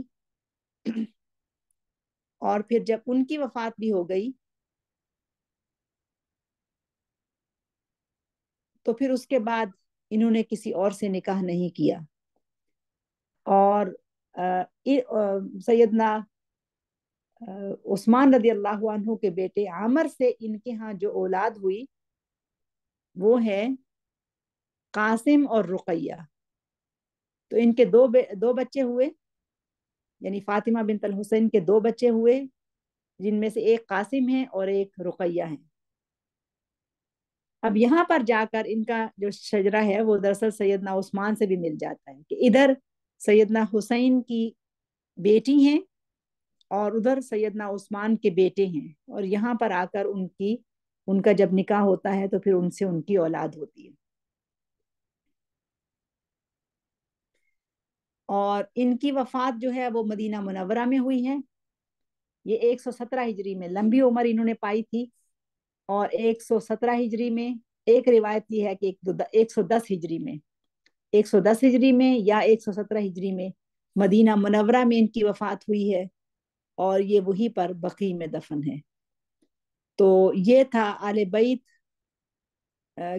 اور پھر جب ان کی وفات بھی ہو گئی تو پھر اس کے بعد انہوں نے کسی اور سے نکاح نہیں کیا۔ اور سیدنا عثمان رضی اللہ عنہ کے بیٹے عامر سے ان کے ہاں جو اولاد ہوئی وہ ہے قاسم اور رقیہ۔ تو ان کے دو بچے ہوئے، یعنی فاطمہ بنت الحسین کے دو بچے ہوئے جن میں سے ایک قاسم ہے اور ایک رقیہ ہے۔ اب یہاں پر جا کر ان کا جو شجرہ ہے وہ دراصل سیدنا عثمان سے بھی مل جاتا ہے کہ ادھر سیدنا حسین کی بیٹی ہیں اور ادھر سیدنا عثمان کے بیٹے ہیں، اور یہاں پر آ کر ان کا جب نکاح ہوتا ہے تو پھر ان سے ان کی اولاد ہوتی ہے۔ اور ان کی وفات جو ہے وہ مدینہ منورہ میں ہوئی ہے۔ یہ 117 ہجری میں، لمبی عمر انہوں نے پائی تھی، اور 117 ہجری میں، ایک روایت یہ ہے کہ 110 ہجری میں، 110 ہجری میں یا 117 ہجری میں مدینہ منورہ میں ان کی وفات ہوئی ہے، اور یہ وہی پر بقیع میں دفن ہے۔ تو یہ تھا آل بیت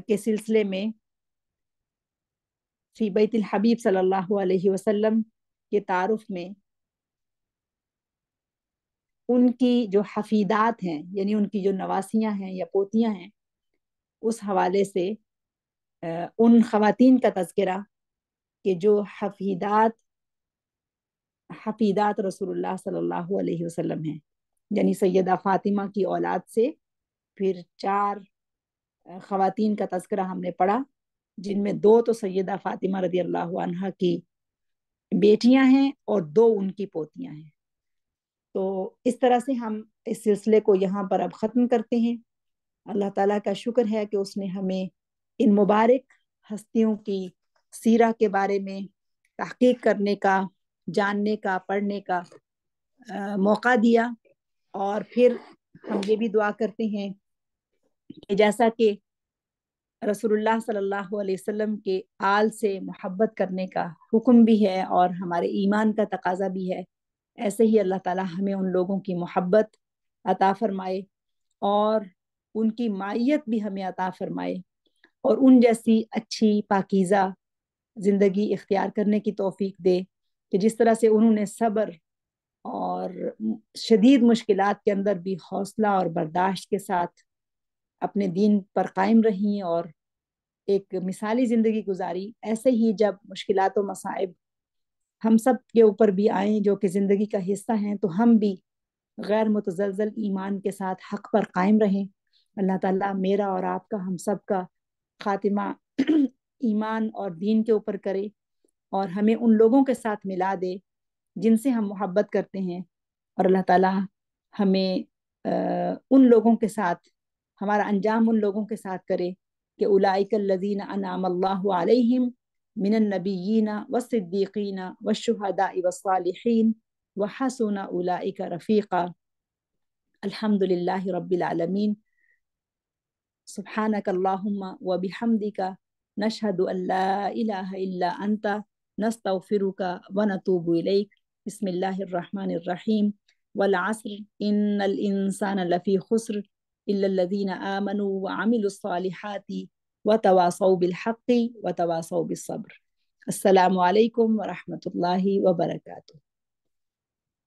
کے سلسلے میں فی بیت الحبیب صلی اللہ علیہ وسلم کے تعارف میں ان کی جو حفیدات ہیں یعنی ان کی جو نواسیاں ہیں یا پوتیاں ہیں اس حوالے سے ان خواتین کا تذکرہ کہ جو حفیدات رسول اللہ صلی اللہ علیہ وسلم ہیں، یعنی سیدہ فاطمہ کی اولاد سے پھر 4 خواتین کا تذکرہ ہم نے پڑھا، جن میں 2 تو سیدہ فاطمہ رضی اللہ عنہا کی بیٹیاں ہیں اور 2 ان کی پوتیاں ہیں۔ تو اس طرح سے ہم اس سلسلے کو یہاں پر اب ختم کرتے ہیں۔ اللہ تعالیٰ کا شکر ہے کہ اس نے ہمیں ان مبارک ہستیوں کی سیرہ کے بارے میں تحقیق کرنے کا، جاننے کا، پڑھنے کا موقع دیا۔ اور پھر ہم یہ بھی دعا کرتے ہیں کہ جیسا کہ رسول اللہ صلی اللہ علیہ وسلم کے آل سے محبت کرنے کا حکم بھی ہے اور ہمارے ایمان کا تقاضا بھی ہے، ایسے ہی اللہ تعالیٰ ہمیں ان لوگوں کی محبت عطا فرمائے اور ان کی معیت بھی ہمیں عطا فرمائے، اور ان جیسی اچھی پاکیزہ زندگی اختیار کرنے کی توفیق دے کہ جس طرح سے انہوں نے صبر اور شدید مشکلات کے اندر بھی حوصلہ اور برداشت کے ساتھ اپنے دین پر قائم رہیں اور ایک مثالی زندگی گزاری، ایسے ہی جب مشکلات و مصائب ہم سب کے اوپر بھی آئیں جو کہ زندگی کا حصہ ہیں، تو ہم بھی غیر متزلزل ایمان کے ساتھ حق پر قائم رہیں۔ اللہ تعالیٰ میرا اور آپ کا، ہم سب کا خاتمہ ایمان اور دین کے اوپر کرے اور ہمیں ان لوگوں کے ساتھ ملا دے جن سے ہم محبت کرتے ہیں، اور اللہ تعالیٰ ہمیں ان لوگوں کے ساتھ، ہمارا انجام ان لوگوں کے ساتھ کرے کہ اولئک الذین انعم اللہ علیہم من النبیین والصدیقین والشہداء والصالحین وحسن اولئک رفیقا۔ الحمد للہ رب العالمین۔ سبحانک اللہم وبحمدک نشہد ان لا الہ الا انت نستغفرک ونتوب الیک۔ بسم اللہ الرحمن الرحیم۔ والعصر ان الانسان لفی خسر الا الذین آمنوا وعملوا الصالحات وتواصوا بالحق وتواصوا بالصبر۔ السلام علیکم ورحمۃ اللہ وبرکاتہ۔